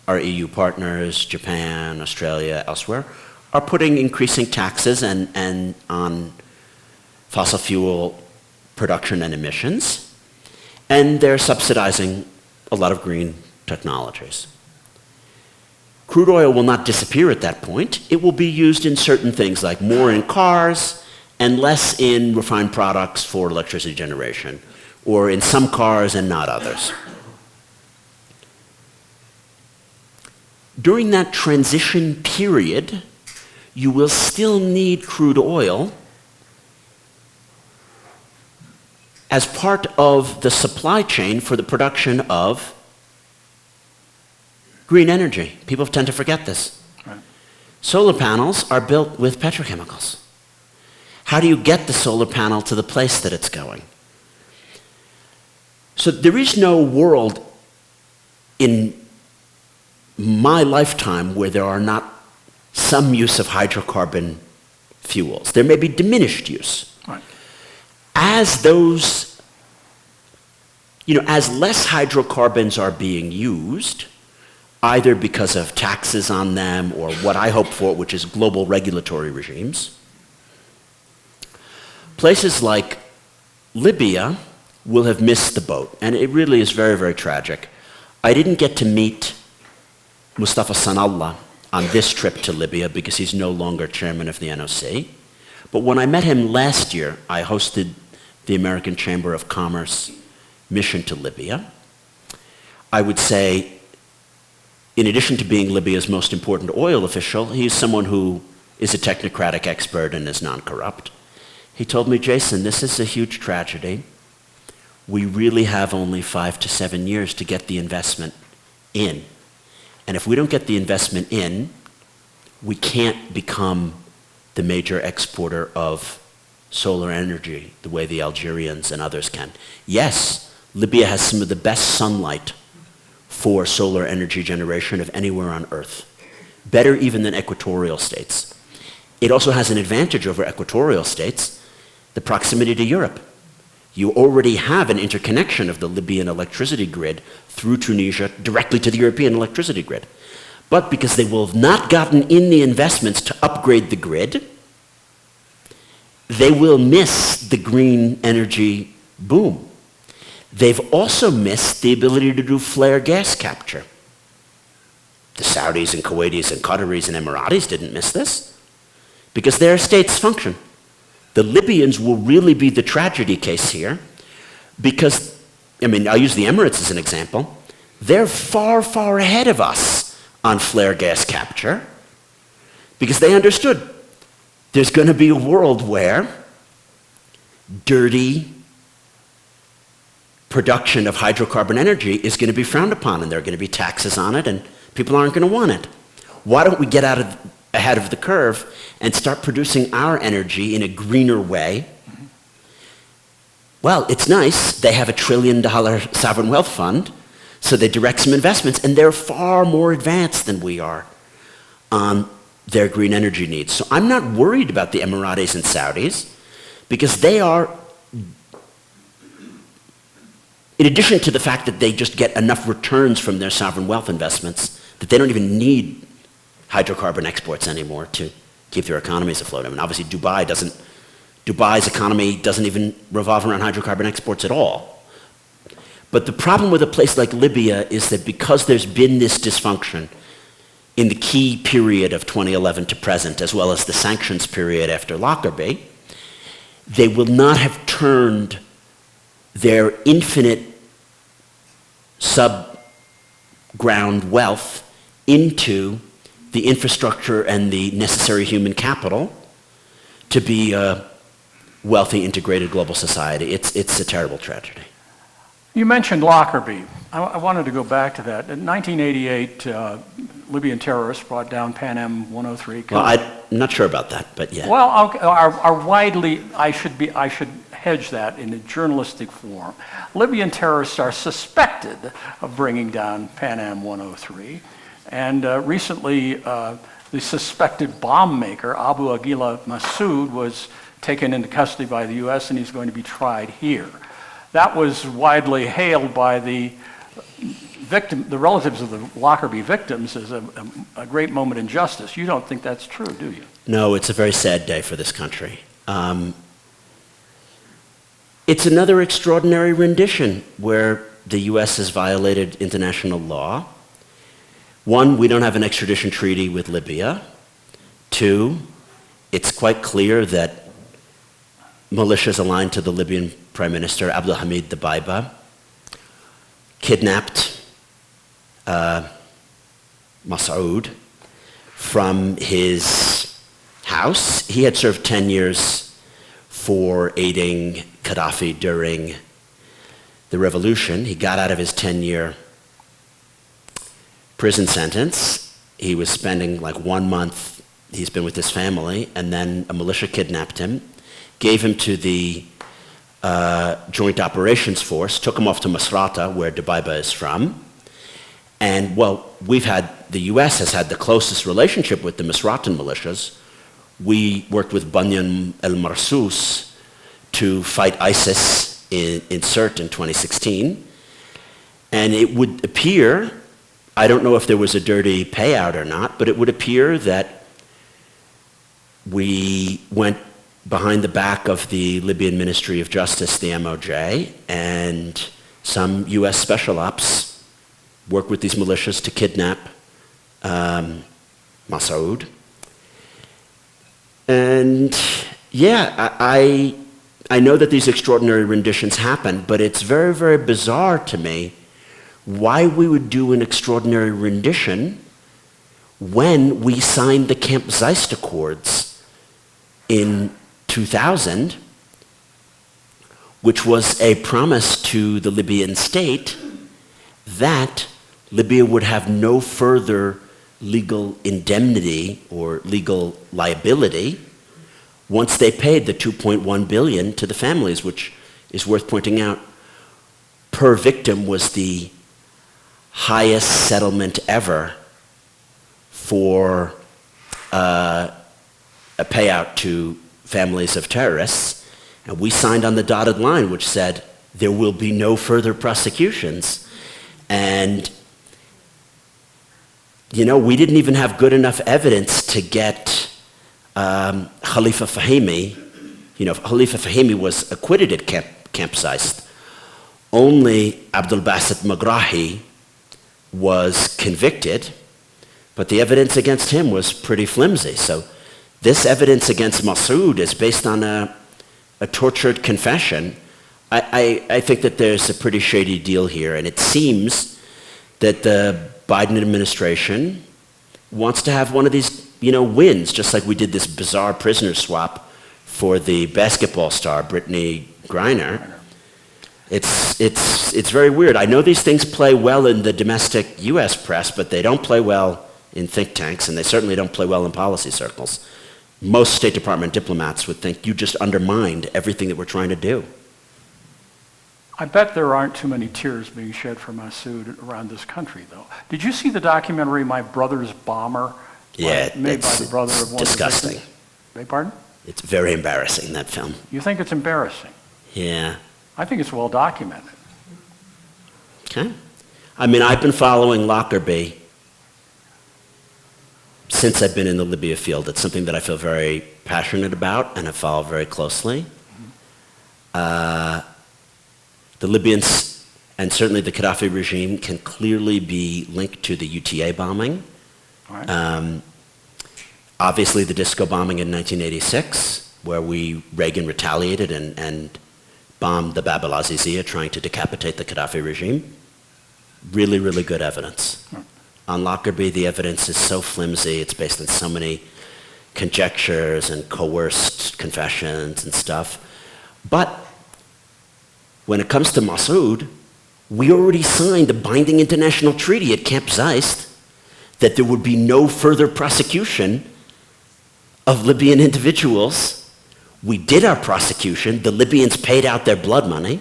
our EU partners, Japan, Australia, elsewhere, are putting increasing taxes and on fossil fuel production and emissions, and they're subsidizing a lot of green technologies. Crude oil will not disappear at that point. It will be used in certain things, like more in cars and less in refined products for electricity generation, or in some cars and not others. During that transition period, you will still need crude oil as part of the supply chain for the production of green energy. People tend to forget this. Right. Solar panels are built with petrochemicals. How do you get the solar panel to the place that it's going? So there is no world in my lifetime where there are not some use of hydrocarbon fuels. There may be diminished use. Right. As those, as less hydrocarbons are being used, either because of taxes on them or what I hope for, which is global regulatory regimes, places like Libya will have missed the boat. And it really is very, very tragic. I didn't get to meet Mustafa Sanallah on this trip to Libya because he's no longer chairman of the NOC. But when I met him last year, I hosted the American Chamber of Commerce mission to Libya. I would say, in addition to being Libya's most important oil official, he's someone who is a technocratic expert and is non-corrupt. He told me, Jason, this is a huge tragedy. We really have only 5 to 7 years to get the investment in. And if we don't get the investment in, we can't become the major exporter of solar energy the way the Algerians and others can. Yes, Libya has some of the best sunlight for solar energy generation of anywhere on Earth. Better even than equatorial states. It also has an advantage over equatorial states, the proximity to Europe. You already have an interconnection of the Libyan electricity grid through Tunisia directly to the European electricity grid. But because they will have not gotten in the investments to upgrade the grid, they will miss the green energy boom. They've also missed the ability to do flare gas capture. The Saudis and Kuwaitis and Qataris and Emiratis didn't miss this because their states function. The Libyans will really be the tragedy case here because, I'll use the Emirates as an example. They're far, far ahead of us on flare gas capture because they understood there's going to be a world where dirty production of hydrocarbon energy is going to be frowned upon, and there are going to be taxes on it, and people aren't going to want it. Why don't we get ahead of the curve and start producing our energy in a greener way? Well, it's nice. They have $1 trillion sovereign wealth fund, so they direct some investments, and they're far more advanced than we are on their green energy needs. So I'm not worried about the Emiratis and Saudis because they are, in addition to the fact that they just get enough returns from their sovereign wealth investments that they don't even need hydrocarbon exports anymore to keep their economies afloat. Obviously Dubai's economy doesn't even revolve around hydrocarbon exports at all. But the problem with a place like Libya is that because there's been this dysfunction in the key period of 2011 to present, as well as the sanctions period after Lockerbie, they will not have turned their infinite sub-ground wealth into the infrastructure and the necessary human capital to be a wealthy, integrated global society. It's a terrible tragedy. You mentioned Lockerbie. I wanted to go back to that. In 1988, Libyan terrorists brought down Pan Am 103. Well, I'm not sure about that, but yeah. Well, are widely, I should hedge that in a journalistic form. Libyan terrorists are suspected of bringing down Pan Am 103. And recently, the suspected bomb maker, Abu Aguila Massoud, was taken into custody by the U.S. and he's going to be tried here. That was widely hailed by the relatives of the Lockerbie victims as a great moment in justice. You don't think that's true, do you? No, it's a very sad day for this country. It's another extraordinary rendition where the U.S. has violated international law. One, we don't have an extradition treaty with Libya. Two, it's quite clear that militias aligned to the Libyan Prime Minister, Abdulhamid Dbeibeh, kidnapped Massoud from his house. He had served 10 years for aiding Gaddafi during the revolution. He got out of his 10-year prison sentence. He was spending like 1 month, he's been with his family, and then a militia kidnapped him, gave him to the Joint Operations Force, took him off to Misrata, where Dbeibeh is from. And, well, the U.S. has had the closest relationship with the Misratan militias. We worked with Banyan el-Marsus to fight ISIS in Sirte in 2016. And it would appear, I don't know if there was a dirty payout or not, but it would appear that we went behind the back of the Libyan Ministry of Justice, the MOJ, and some U.S. special ops work with these militias to kidnap Massoud. And yeah, I know that these extraordinary renditions happen, but it's very, very bizarre to me why we would do an extraordinary rendition when we signed the Camp Zeist Accords in 2000, which was a promise to the Libyan state that Libya would have no further legal indemnity or legal liability once they paid the $2.1 billion to the families, which is worth pointing out. Per victim was the highest settlement ever for a payout to families of terrorists. And we signed on the dotted line, which said there will be no further prosecutions. And, you know, we didn't even have good enough evidence to get Khalifa Fahimi. You know, Khalifa Fahimi was acquitted at Camp Zeist. Only Abdul Basit Megrahi was convicted. But the evidence against him was pretty flimsy. So this evidence against Massoud is based on a tortured confession. I think that there's a pretty shady deal here, and it seems that the Biden administration wants to have one of these, wins, just like we did this bizarre prisoner swap for the basketball star, Brittany Griner. It's very weird. I know these things play well in the domestic U.S. press, but they don't play well in think tanks, and they certainly don't play well in policy circles. Most State Department diplomats would think you just undermined everything that we're trying to do. I bet there aren't too many tears being shed for Massoud around this country, though. Did you see the documentary My Brother's Bomber? Yeah, made by the brother of one disgusting. Of the victims? Beg pardon? It's very embarrassing, that film. You think it's embarrassing? Yeah. I think it's well documented. Okay. I mean, I've been following Lockerbie since I've been in the Libya field. It's something that I feel very passionate about and I follow very closely. The Libyans and certainly the Gaddafi regime can clearly be linked to the UTA bombing. All right. Obviously the disco bombing in 1986, where Reagan retaliated and bombed the Bab al-Aziziyah trying to decapitate the Gaddafi regime. Really, really good evidence. On Lockerbie, the evidence is so flimsy, it's based on so many conjectures and coerced confessions and stuff. But when it comes to Massoud, we already signed a binding international treaty at Camp Zeist that there would be no further prosecution of Libyan individuals. We did our prosecution. The Libyans paid out their blood money.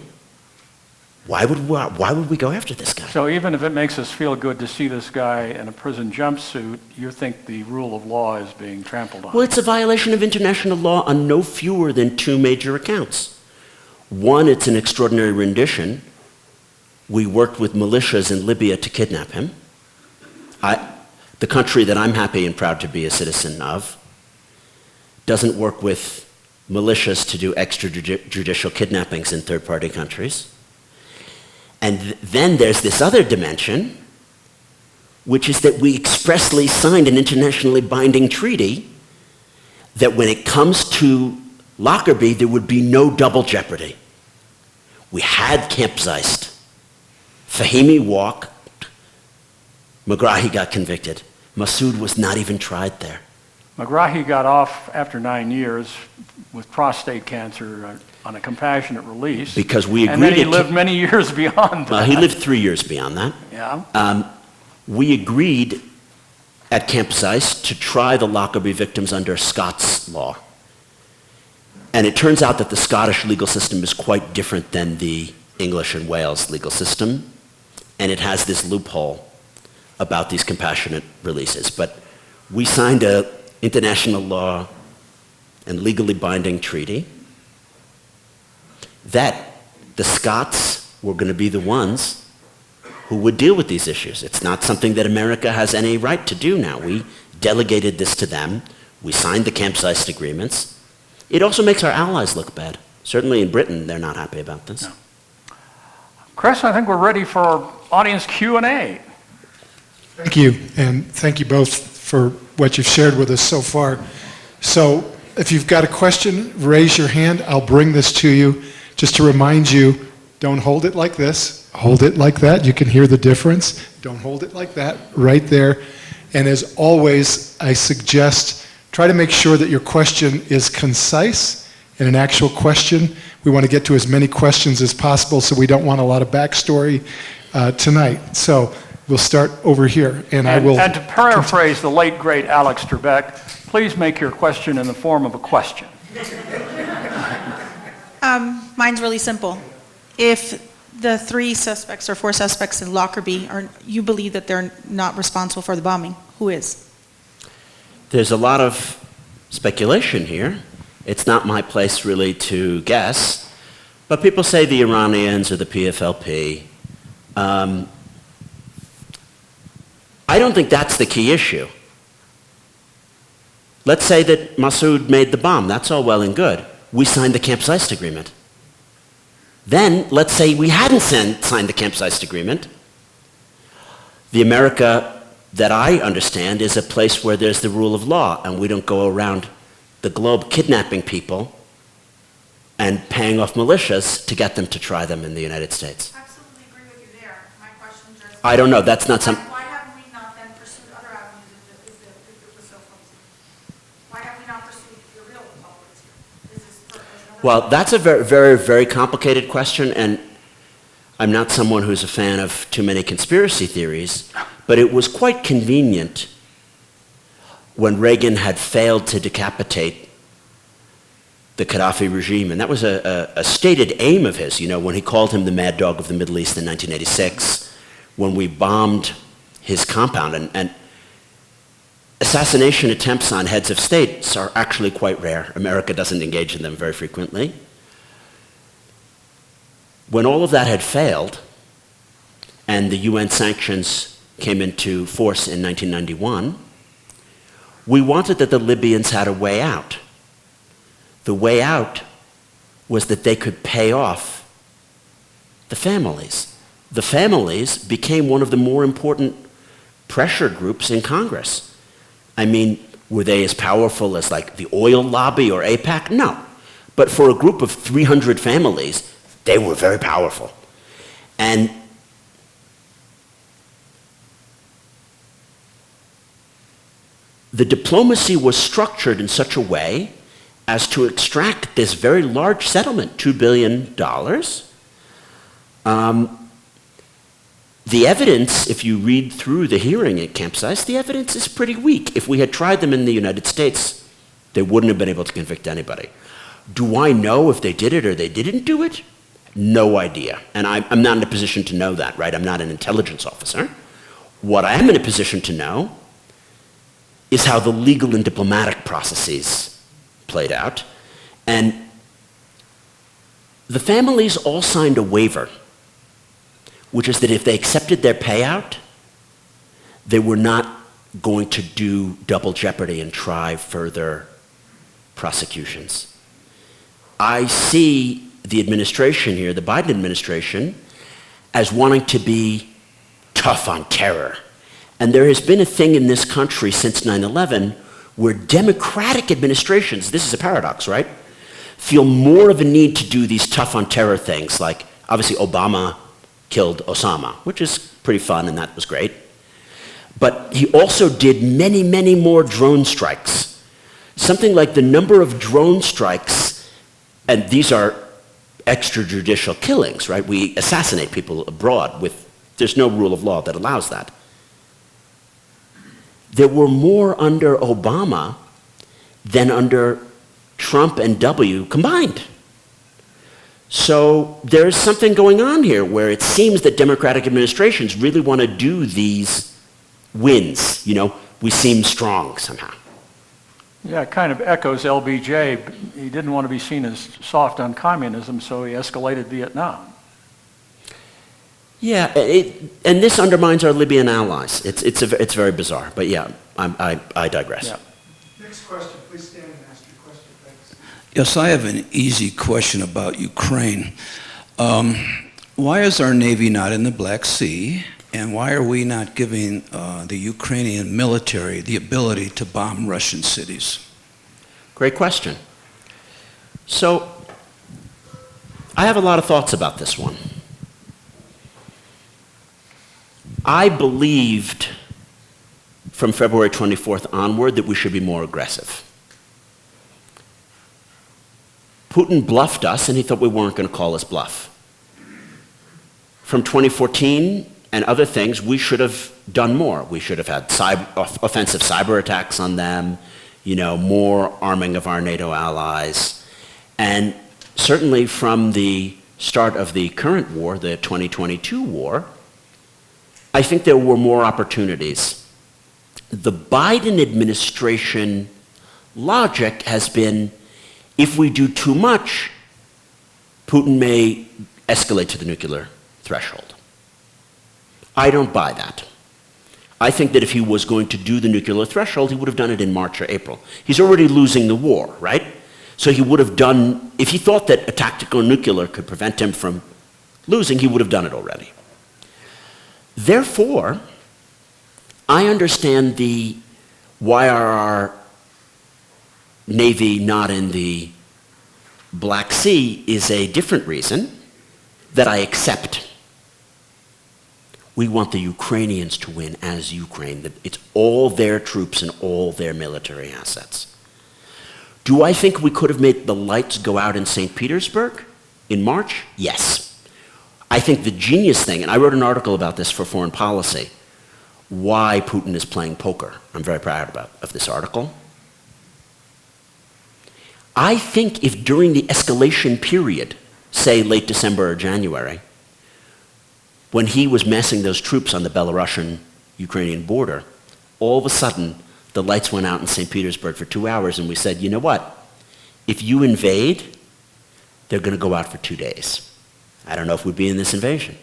Why would we go after this guy? So even if it makes us feel good to see this guy in a prison jumpsuit, you think the rule of law is being trampled on? Well, it's a violation of international law on no fewer than two major accounts. One, it's an extraordinary rendition. We worked with militias in Libya to kidnap him. The country that I'm happy and proud to be a citizen of doesn't work with militias to do extrajudicial kidnappings in third-party countries. And then there's this other dimension, which is that we expressly signed an internationally binding treaty that when it comes to Lockerbie, there would be no double jeopardy. We had Camp Zeist. Fahimi walked. Megrahi got convicted. Massoud was not even tried there. Megrahi got off after 9 years with prostate cancer on a compassionate release. Because we agreed. And then he lived many years beyond that. He lived 3 years beyond that. Yeah. We agreed at Camp Zeist to try the Lockerbie victims under Scots law. And it turns out that the Scottish legal system is quite different than the English and Wales legal system. And it has this loophole about these compassionate releases. But we signed an international law and legally binding treaty that the Scots were going to be the ones who would deal with these issues. It's not something that America has any right to do now. We delegated this to them. We signed the Camp Zeist agreements. It also makes our allies look bad. Certainly in Britain, they're not happy about this. No. Chris, I think we're ready for our audience Q&A. Thank you, and thank you both for what you've shared with us so far. So if you've got a question, raise your hand. I'll bring this to you. Just to remind you, don't hold it like this. Hold it like that. You can hear the difference. Don't hold it like that, right there. And as always, I suggest try to make sure that your question is concise and an actual question. We want to get to as many questions as possible, so we don't want a lot of backstory tonight. So we'll start over here, and I will... And to paraphrase the late, great Alex Trebek, please make your question in the form of a question. Mine's really simple. If the 3 suspects or 4 suspects in Lockerbie, you believe that they're not responsible for the bombing, who is? There's a lot of speculation here. It's not my place really to guess, but people say the Iranians or the PFLP. I don't think that's the key issue. Let's say that Massoud made the bomb. That's all well and good. We signed the Camp Zeist agreement. Then, let's say we hadn't signed the Camp Zeist agreement. The America that I understand is a place where there's the rule of law, and we don't go around the globe kidnapping people and paying off militias to get them to try them in the United States. Absolutely agree with you there. My question just... I don't know, that's not some... Why haven't we not then pursued other avenues if it was so flimsy? Why have we not pursued the real culprits here? Is this another... Well, that's a very, very, very complicated question, and I'm not someone who's a fan of too many conspiracy theories, but it was quite convenient when Reagan had failed to decapitate the Gaddafi regime, and that was a stated aim of his, you know, when he called him the mad dog of the Middle East in 1986, when we bombed his compound, and assassination attempts on heads of states are actually quite rare. America doesn't engage in them very frequently. When all of that had failed, and the UN sanctions came into force in 1991, we wanted that the Libyans had a way out. The way out was that they could pay off the families. The families became one of the more important pressure groups in Congress. I mean, were they as powerful as like the oil lobby or AIPAC? No. But for a group of 300 families, they were very powerful. And the diplomacy was structured in such a way as to extract this very large settlement, $2 billion. The evidence, if you read through the hearing at Camp Sice, the evidence is pretty weak. If we had tried them in the United States, they wouldn't have been able to convict anybody. Do I know if they did it or they didn't do it? No idea. And I'm not in a position to know that, right? I'm not an intelligence officer. What I am in a position to know is how the legal and diplomatic processes played out. And the families all signed a waiver, which is that if they accepted their payout, they were not going to do double jeopardy and try further prosecutions. I see the administration here, the Biden administration, as wanting to be tough on terror. And there has been a thing in this country since 9/11 where democratic administrations, this is a paradox, right, feel more of a need to do these tough on terror things, like obviously Obama killed Osama, which is pretty fun and that was great. But he also did many, many more drone strikes. Something like the number of drone strikes, and these are extrajudicial killings, right? We assassinate people abroad there's no rule of law that allows that. There were more under Obama than under Trump and W combined. So there's something going on here where it seems that democratic administrations really want to do these wins. You know, we seem strong somehow. Yeah, it kind of echoes LBJ. He didn't want to be seen as soft on communism, so he escalated Vietnam. Yeah, and this undermines our Libyan allies. It's very bizarre, but yeah, I digress. Yeah. Next question, please stand and ask your question, thanks. Yes, I have an easy question about Ukraine. Why is our Navy not in the Black Sea, and why are we not giving the Ukrainian military the ability to bomb Russian cities? Great question. So, I have a lot of thoughts about this one. I believed from February 24th onward that we should be more aggressive. Putin bluffed us, and he thought we weren't going to call his bluff. From 2014 and other things, we should have done more. We should have had offensive cyber attacks on them, you know, more arming of our NATO allies. And certainly from the start of the current war, the 2022 war, I think there were more opportunities. The Biden administration logic has been, if we do too much, Putin may escalate to the nuclear threshold. I don't buy that. I think that if he was going to do the nuclear threshold, he would have done it in March or April. He's already losing the war, right? So he would have done, if he thought that a tactical nuclear could prevent him from losing, he would have done it already. Therefore, I understand why are our Navy not in the Black Sea is a different reason that I accept. We want the Ukrainians to win as Ukraine. It's all their troops and all their military assets. Do I think we could have made the lights go out in St. Petersburg in March? Yes. I think the genius thing, and I wrote an article about this for Foreign Policy, why Putin is playing poker. I'm very proud of this article. I think if during the escalation period, say late December or January, when he was massing those troops on the Belarusian-Ukrainian border, all of a sudden the lights went out in St. Petersburg for 2 hours and we said, you know what? If you invade, they're going to go out for 2 days. I don't know if we'd be in this invasion.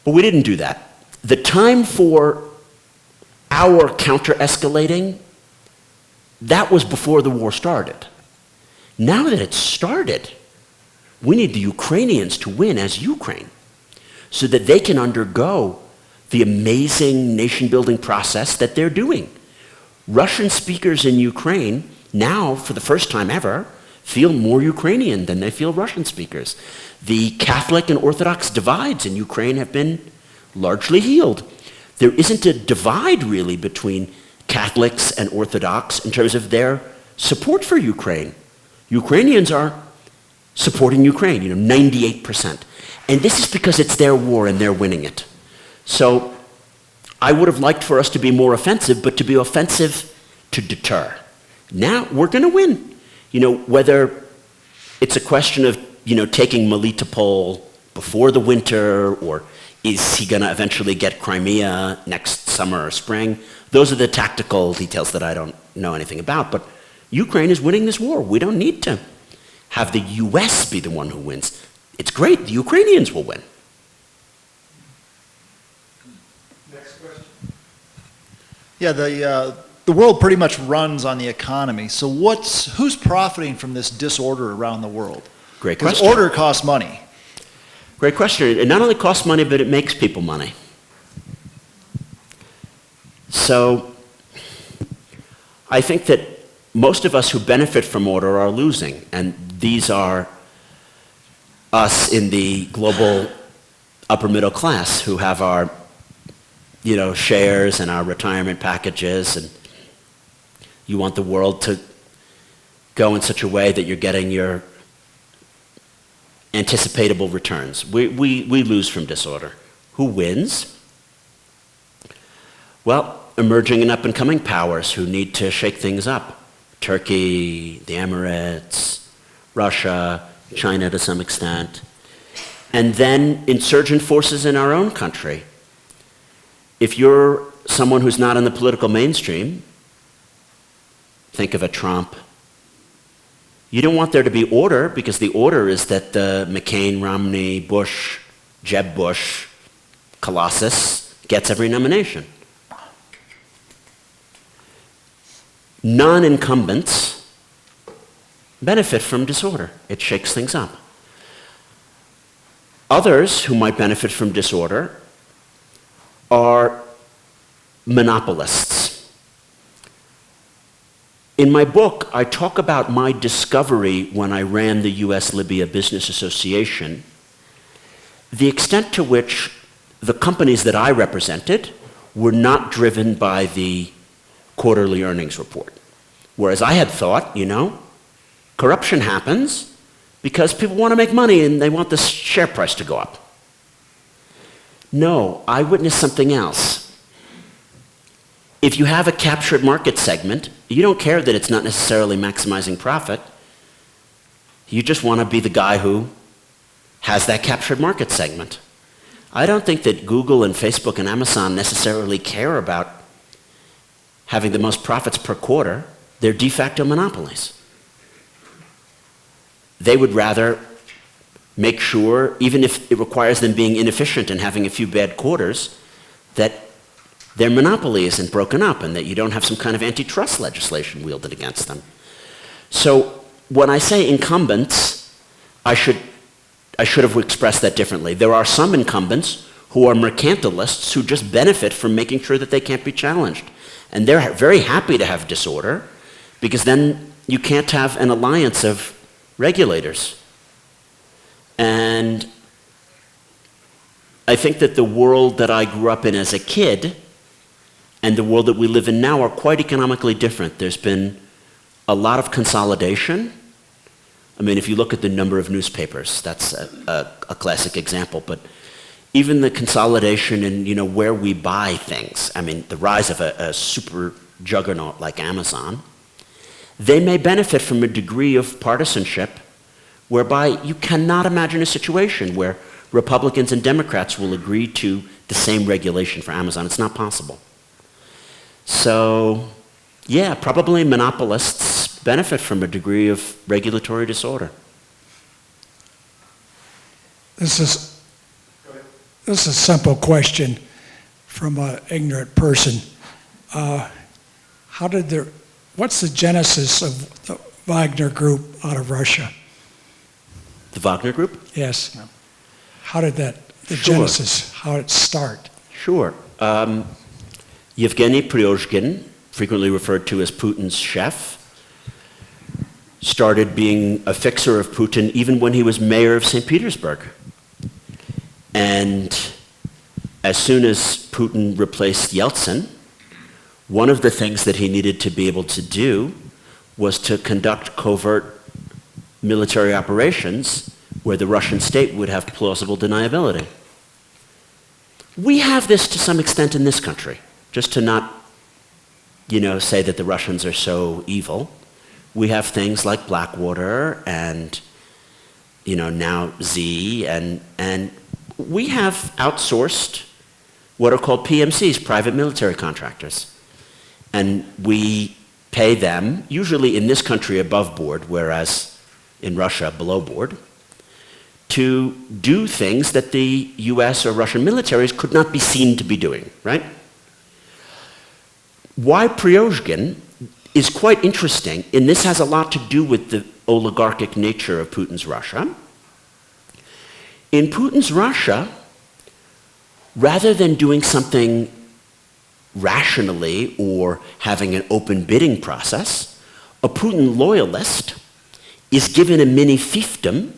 But we didn't do that. The time for our counter-escalating, that was before the war started. Now that it's started, we need the Ukrainians to win as Ukraine so that they can undergo the amazing nation-building process that they're doing. Russian speakers in Ukraine now, for the first time ever, feel more Ukrainian than they feel Russian speakers. The Catholic and Orthodox divides in Ukraine have been largely healed. There isn't a divide really between Catholics and Orthodox in terms of their support for Ukraine. Ukrainians are supporting Ukraine, 98%. And this is because it's their war and they're winning it. So I would have liked for us to be more offensive, but to be offensive to deter. Now we're going to win. Whether it's a question of, taking Melitopol before the winter, or is he going to eventually get Crimea next summer or spring? Those are the tactical details that I don't know anything about. But Ukraine is winning this war. We don't need to have the US be the one who wins. It's great. The Ukrainians will win. Next question. Yeah, the world pretty much runs on the economy. So who's profiting from this disorder around the world? Great Because question. order costs money. Great question. It not only costs money, but it makes people money. So I think that most of us who benefit from order are losing, and these are us in the global upper middle class who have our shares and our retirement packages, and you want the world to go in such a way that you're getting your anticipatable returns. We lose from disorder. Who wins? Well, emerging and up-and-coming powers who need to shake things up. Turkey, the Emirates, Russia, China to some extent. And then insurgent forces in our own country. If you're someone who's not in the political mainstream, think of a Trump. You don't want there to be order, because the order is that the McCain, Romney, Bush, Jeb Bush, Colossus gets every nomination. Non-incumbents benefit from disorder. It shakes things up. Others who might benefit from disorder are monopolists. In my book, I talk about my discovery when I ran the US-Libya Business Association, the extent to which the companies that I represented were not driven by the quarterly earnings report. Whereas I had thought, corruption happens because people want to make money and they want the share price to go up. No, I witnessed something else. If you have a captured market segment, you don't care that it's not necessarily maximizing profit. You just want to be the guy who has that captured market segment. I don't think that Google and Facebook and Amazon necessarily care about having the most profits per quarter. They're de facto monopolies. They would rather make sure, even if it requires them being inefficient and having a few bad quarters, that their monopoly isn't broken up and that you don't have some kind of antitrust legislation wielded against them. So when I say incumbents, I should have expressed that differently. There are some incumbents who are mercantilists who just benefit from making sure that they can't be challenged. And they're very happy to have disorder, because then you can't have an alliance of regulators. And I think that the world that I grew up in as a kid and the world that we live in now are quite economically different. There's been a lot of consolidation. I mean, if you look at the number of newspapers, that's a classic example, but even the consolidation in, you know, where we buy things, I mean, the rise of a super juggernaut like Amazon, they may benefit from a degree of partisanship whereby you cannot imagine a situation where Republicans and Democrats will agree to the same regulation for Amazon. It's not possible. So, yeah, probably monopolists benefit from a degree of regulatory disorder. This is a simple question from an ignorant person. What's the genesis of the Wagner Group out of Russia? The Wagner Group? Yes. How did the Sure. genesis, how did it start? Sure. Yevgeny Prigozhin, frequently referred to as Putin's chef, started being a fixer of Putin even when he was mayor of St. Petersburg. And as soon as Putin replaced Yeltsin, one of the things that he needed to be able to do was to conduct covert military operations where the Russian state would have plausible deniability. We have this to some extent in this country, just to not, say that the Russians are so evil. We have things like Blackwater and, now Z, and we have outsourced what are called PMCs, private military contractors. And we pay them, usually in this country above board, whereas in Russia below board, to do things that the US or Russian militaries could not be seen to be doing, right? Why Prigozhin is quite interesting, and this has a lot to do with the oligarchic nature of Putin's Russia. In Putin's Russia, rather than doing something rationally or having an open bidding process, a Putin loyalist is given a mini fiefdom.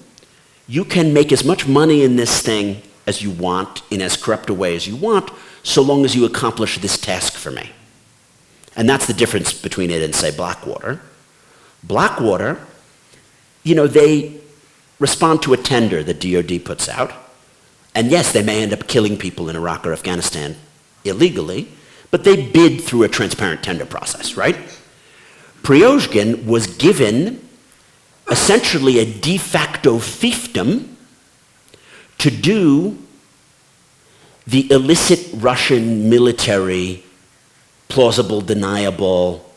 You can make as much money in this thing as you want, in as corrupt a way as you want, so long as you accomplish this task for me. And that's the difference between it and, say, Blackwater. Blackwater, they respond to a tender that DoD puts out. And yes, they may end up killing people in Iraq or Afghanistan illegally, but they bid through a transparent tender process, right? Prigozhin was given essentially a de facto fiefdom to do the illicit Russian military, plausible, deniable,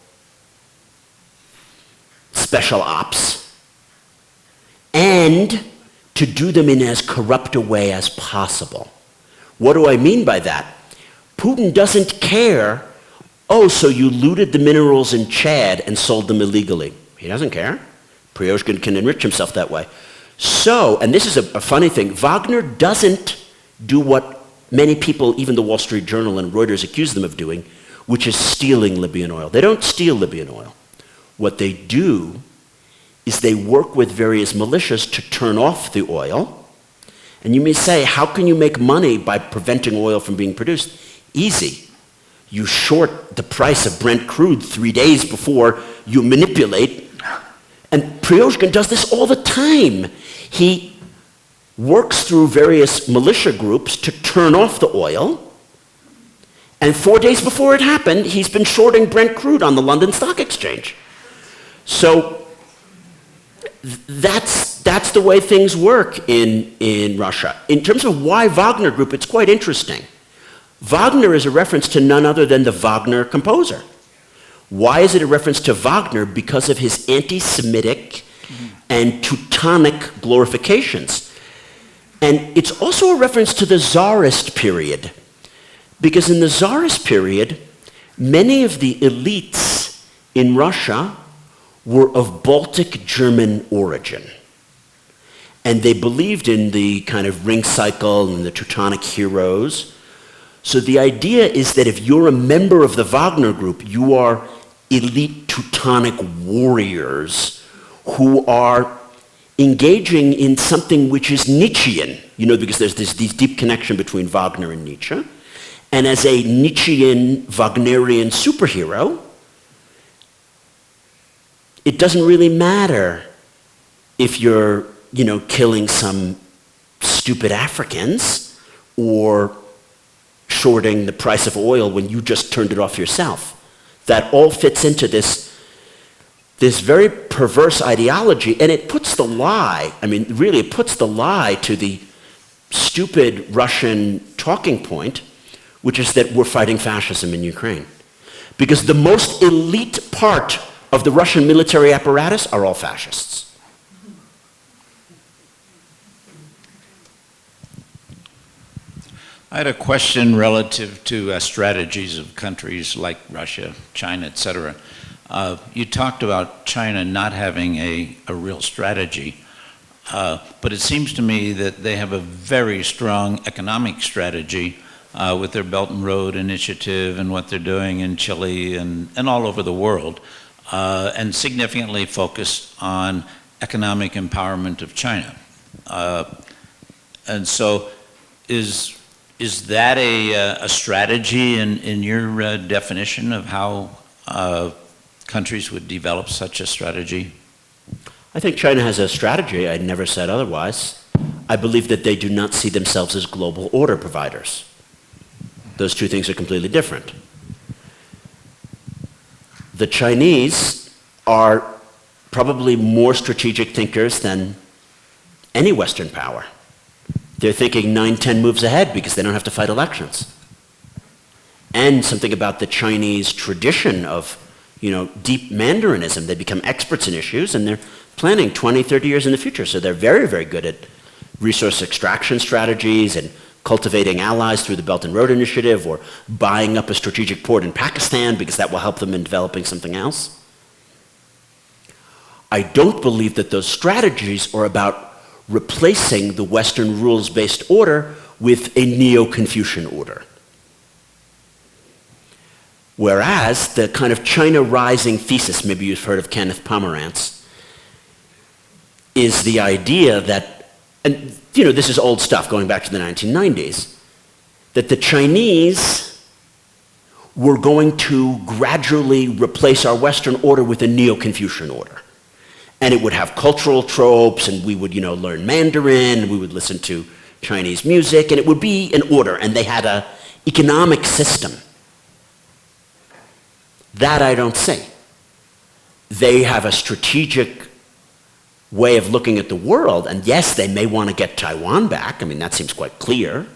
special ops, and to do them in as corrupt a way as possible. What do I mean by that? Putin doesn't care, so you looted the minerals in Chad and sold them illegally. He doesn't care. Prigozhin can enrich himself that way. So, and this is a funny thing, Wagner doesn't do what many people, even the Wall Street Journal and Reuters, accuse them of doing, which is stealing Libyan oil. They don't steal Libyan oil. What they do is they work with various militias to turn off the oil. And you may say, how can you make money by preventing oil from being produced? Easy. You short the price of Brent crude 3 days before you manipulate. And Prigozhin does this all the time. He works through various militia groups to turn off the oil. And 4 days before it happened, he's been shorting Brent crude on the London Stock Exchange. So that's the way things work in Russia. In terms of why Wagner Group, it's quite interesting. Wagner is a reference to none other than the Wagner composer. Why is it a reference to Wagner? Because of his anti-Semitic and Teutonic glorifications. And it's also a reference to the Tsarist period. Because in the Tsarist period, many of the elites in Russia were of Baltic German origin. And they believed in the kind of ring cycle and the Teutonic heroes. So the idea is that if you're a member of the Wagner group, you are elite Teutonic warriors who are engaging in something which is Nietzschean, because there's this deep connection between Wagner and Nietzsche. And as a Nietzschean, Wagnerian superhero, it doesn't really matter if you're, killing some stupid Africans or shorting the price of oil when you just turned it off yourself. That all fits into this very perverse ideology, and it puts the lie, it puts the lie to the stupid Russian talking point, which is that we're fighting fascism in Ukraine. Because the most elite part of the Russian military apparatus are all fascists. I had a question relative to strategies of countries like Russia, China, etc. You talked about China not having a real strategy, but it seems to me that they have a very strong economic strategy with their Belt and Road Initiative and what they're doing in Chile and all over the world, and significantly focused on economic empowerment of China. And so is that a strategy in your definition of how countries would develop such a strategy? I think China has a strategy. I never said otherwise. I believe that they do not see themselves as global order providers. Those two things are completely different. The Chinese are probably more strategic thinkers than any Western power. They're thinking 9, 10 moves ahead because they don't have to fight elections. And something about the Chinese tradition of, deep Mandaриnism. They become experts in issues and they're planning 20, 30 years in the future. So they're very, very good at resource extraction strategies and cultivating allies through the Belt and Road Initiative or buying up a strategic port in Pakistan because that will help them in developing something else. I don't believe that those strategies are about replacing the Western rules-based order with a neo-Confucian order. Whereas the kind of China rising thesis, maybe you've heard of Kenneth Pomerantz, is the idea that, and this is old stuff going back to the 1990s, that the Chinese were going to gradually replace our Western order with a neo-Confucian order. And it would have cultural tropes, and we would, learn Mandarin, and we would listen to Chinese music, and it would be an order, and they had an economic system. That I don't see. They have a strategic way of looking at the world, and yes, they may want to get Taiwan back. That seems quite clear.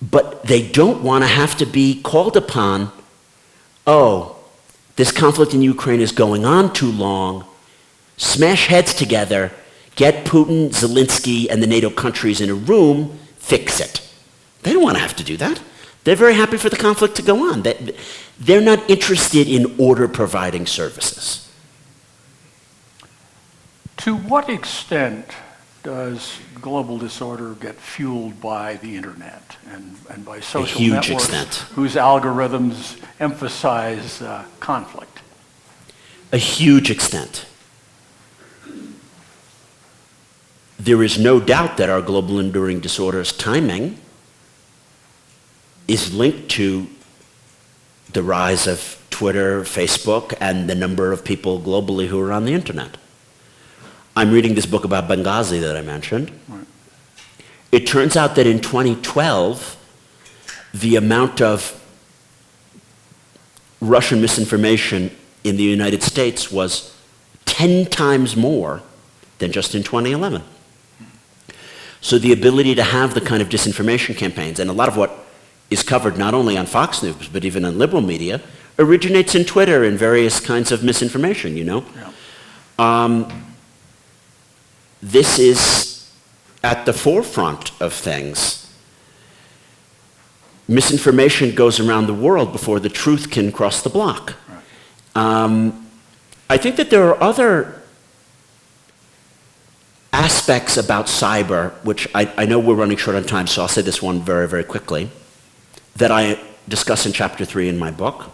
But they don't want to have to be called upon, this conflict in Ukraine is going on too long. Smash heads together, get Putin, Zelensky, and the NATO countries in a room, fix it. They don't want to have to do that. They're very happy for the conflict to go on. They're not interested in order-providing services. To what extent does global disorder get fueled by the internet and by social networks extent. Whose algorithms emphasize conflict? A huge extent. There is no doubt that our global enduring disorders timing is linked to the rise of Twitter, Facebook, and the number of people globally who are on the internet. I'm reading this book about Benghazi that I mentioned. Right. It turns out that in 2012, the amount of Russian misinformation in the United States was 10 times more than just in 2011. So the ability to have the kind of disinformation campaigns, and a lot of what is covered not only on Fox News, but even on liberal media, originates in Twitter and various kinds of misinformation, Yeah. This is at the forefront of things. Misinformation goes around the world before the truth can cross the block. Right. I think that there are other aspects about cyber, which I know we're running short on time, so I'll say this one very, very quickly, that I discuss in chapter 3 in my book.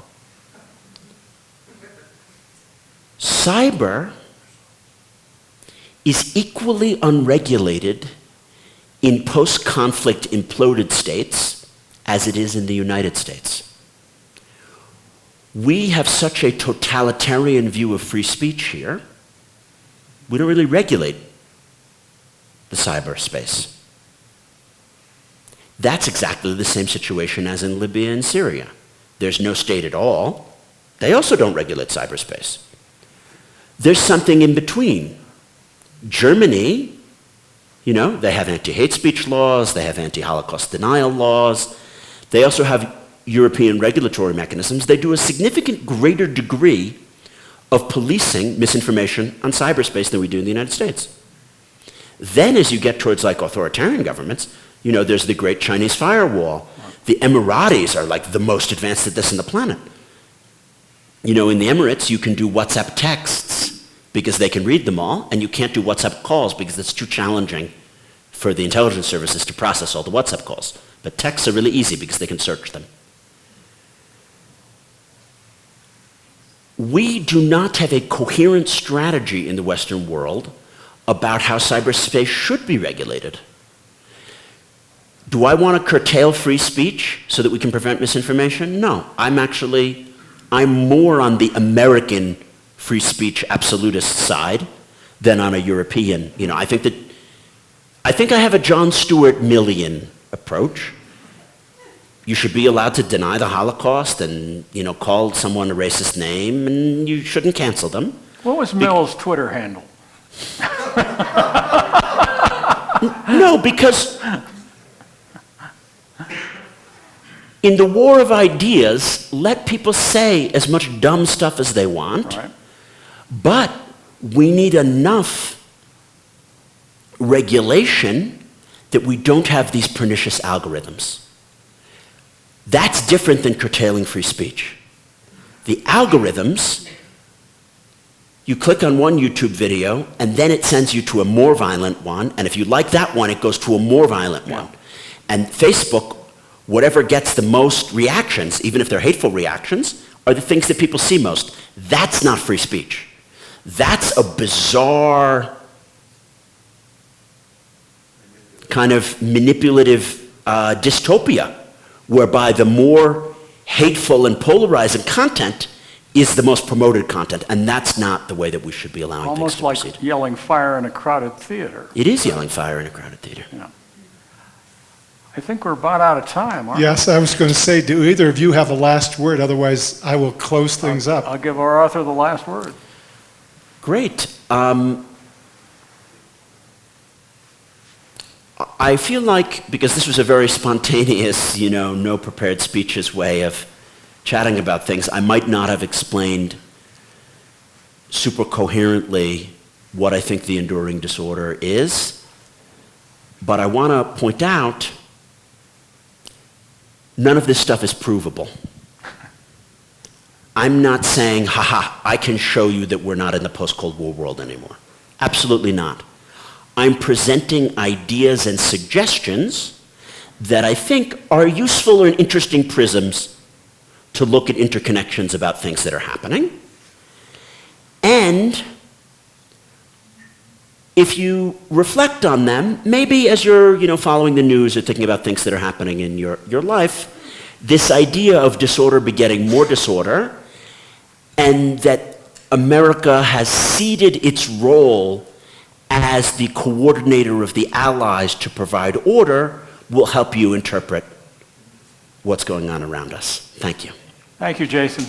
Cyber is equally unregulated in post-conflict imploded states as it is in the United States. We have such a totalitarian view of free speech here, we don't really regulate the cyberspace. That's exactly the same situation as in Libya and Syria. There's no state at all. They also don't regulate cyberspace. There's something in between. Germany, they have anti-hate speech laws, they have anti-Holocaust denial laws, they also have European regulatory mechanisms. They do a significant greater degree of policing misinformation on cyberspace than we do in the United States. Then as you get towards like authoritarian governments, there's the great Chinese firewall. The Emiratis are like the most advanced at this on the planet. In the Emirates, you can do WhatsApp texts because they can read them all, and you can't do WhatsApp calls because it's too challenging for the intelligence services to process all the WhatsApp calls. But texts are really easy because they can search them. We do not have a coherent strategy in the Western world about how cyberspace should be regulated. Do I want to curtail free speech so that we can prevent misinformation? No. I'm more on the American free speech absolutist side than on a European. I think I have a John Stuart Millian approach. You should be allowed to deny the Holocaust and, call someone a racist name, and you shouldn't cancel them. What was Mill's Twitter handle? No, because in the war of ideas, let people say as much dumb stuff as they want, Right. But we need enough regulation that we don't have these pernicious algorithms. That's different than curtailing free speech. The algorithms, you click on one YouTube video, and then it sends you to a more violent one, and if you like that one, it goes to a more violent one. And Facebook, whatever gets the most reactions, even if they're hateful reactions, are the things that people see most. That's not free speech. That's a bizarre kind of manipulative dystopia, whereby the more hateful and polarizing content is the most promoted content, and that's not the way that we should be allowing Almost things to like proceed. yelling fire in a crowded theater. It is yelling fire in a crowded theater. Yeah. I think we're about out of time, aren't Yes, I was going to say, do either of you have a last word? Otherwise, I will close things up. I'll give our author the last word. Great. I feel like, because this was a very spontaneous, no prepared speeches way of chatting about things, I might not have explained super coherently what I think the enduring disorder is, but I want to point out none of this stuff is provable. I'm not saying, I can show you that we're not in the post-Cold War world anymore. Absolutely not. I'm presenting ideas and suggestions that I think are useful and interesting prisms to look at interconnections about things that are happening. And if you reflect on them, maybe as you're following the news or thinking about things that are happening in your life, this idea of disorder begetting more disorder, and that America has ceded its role as the coordinator of the allies to provide order will help you interpret what's going on around us. Thank you. Thank you, Jason.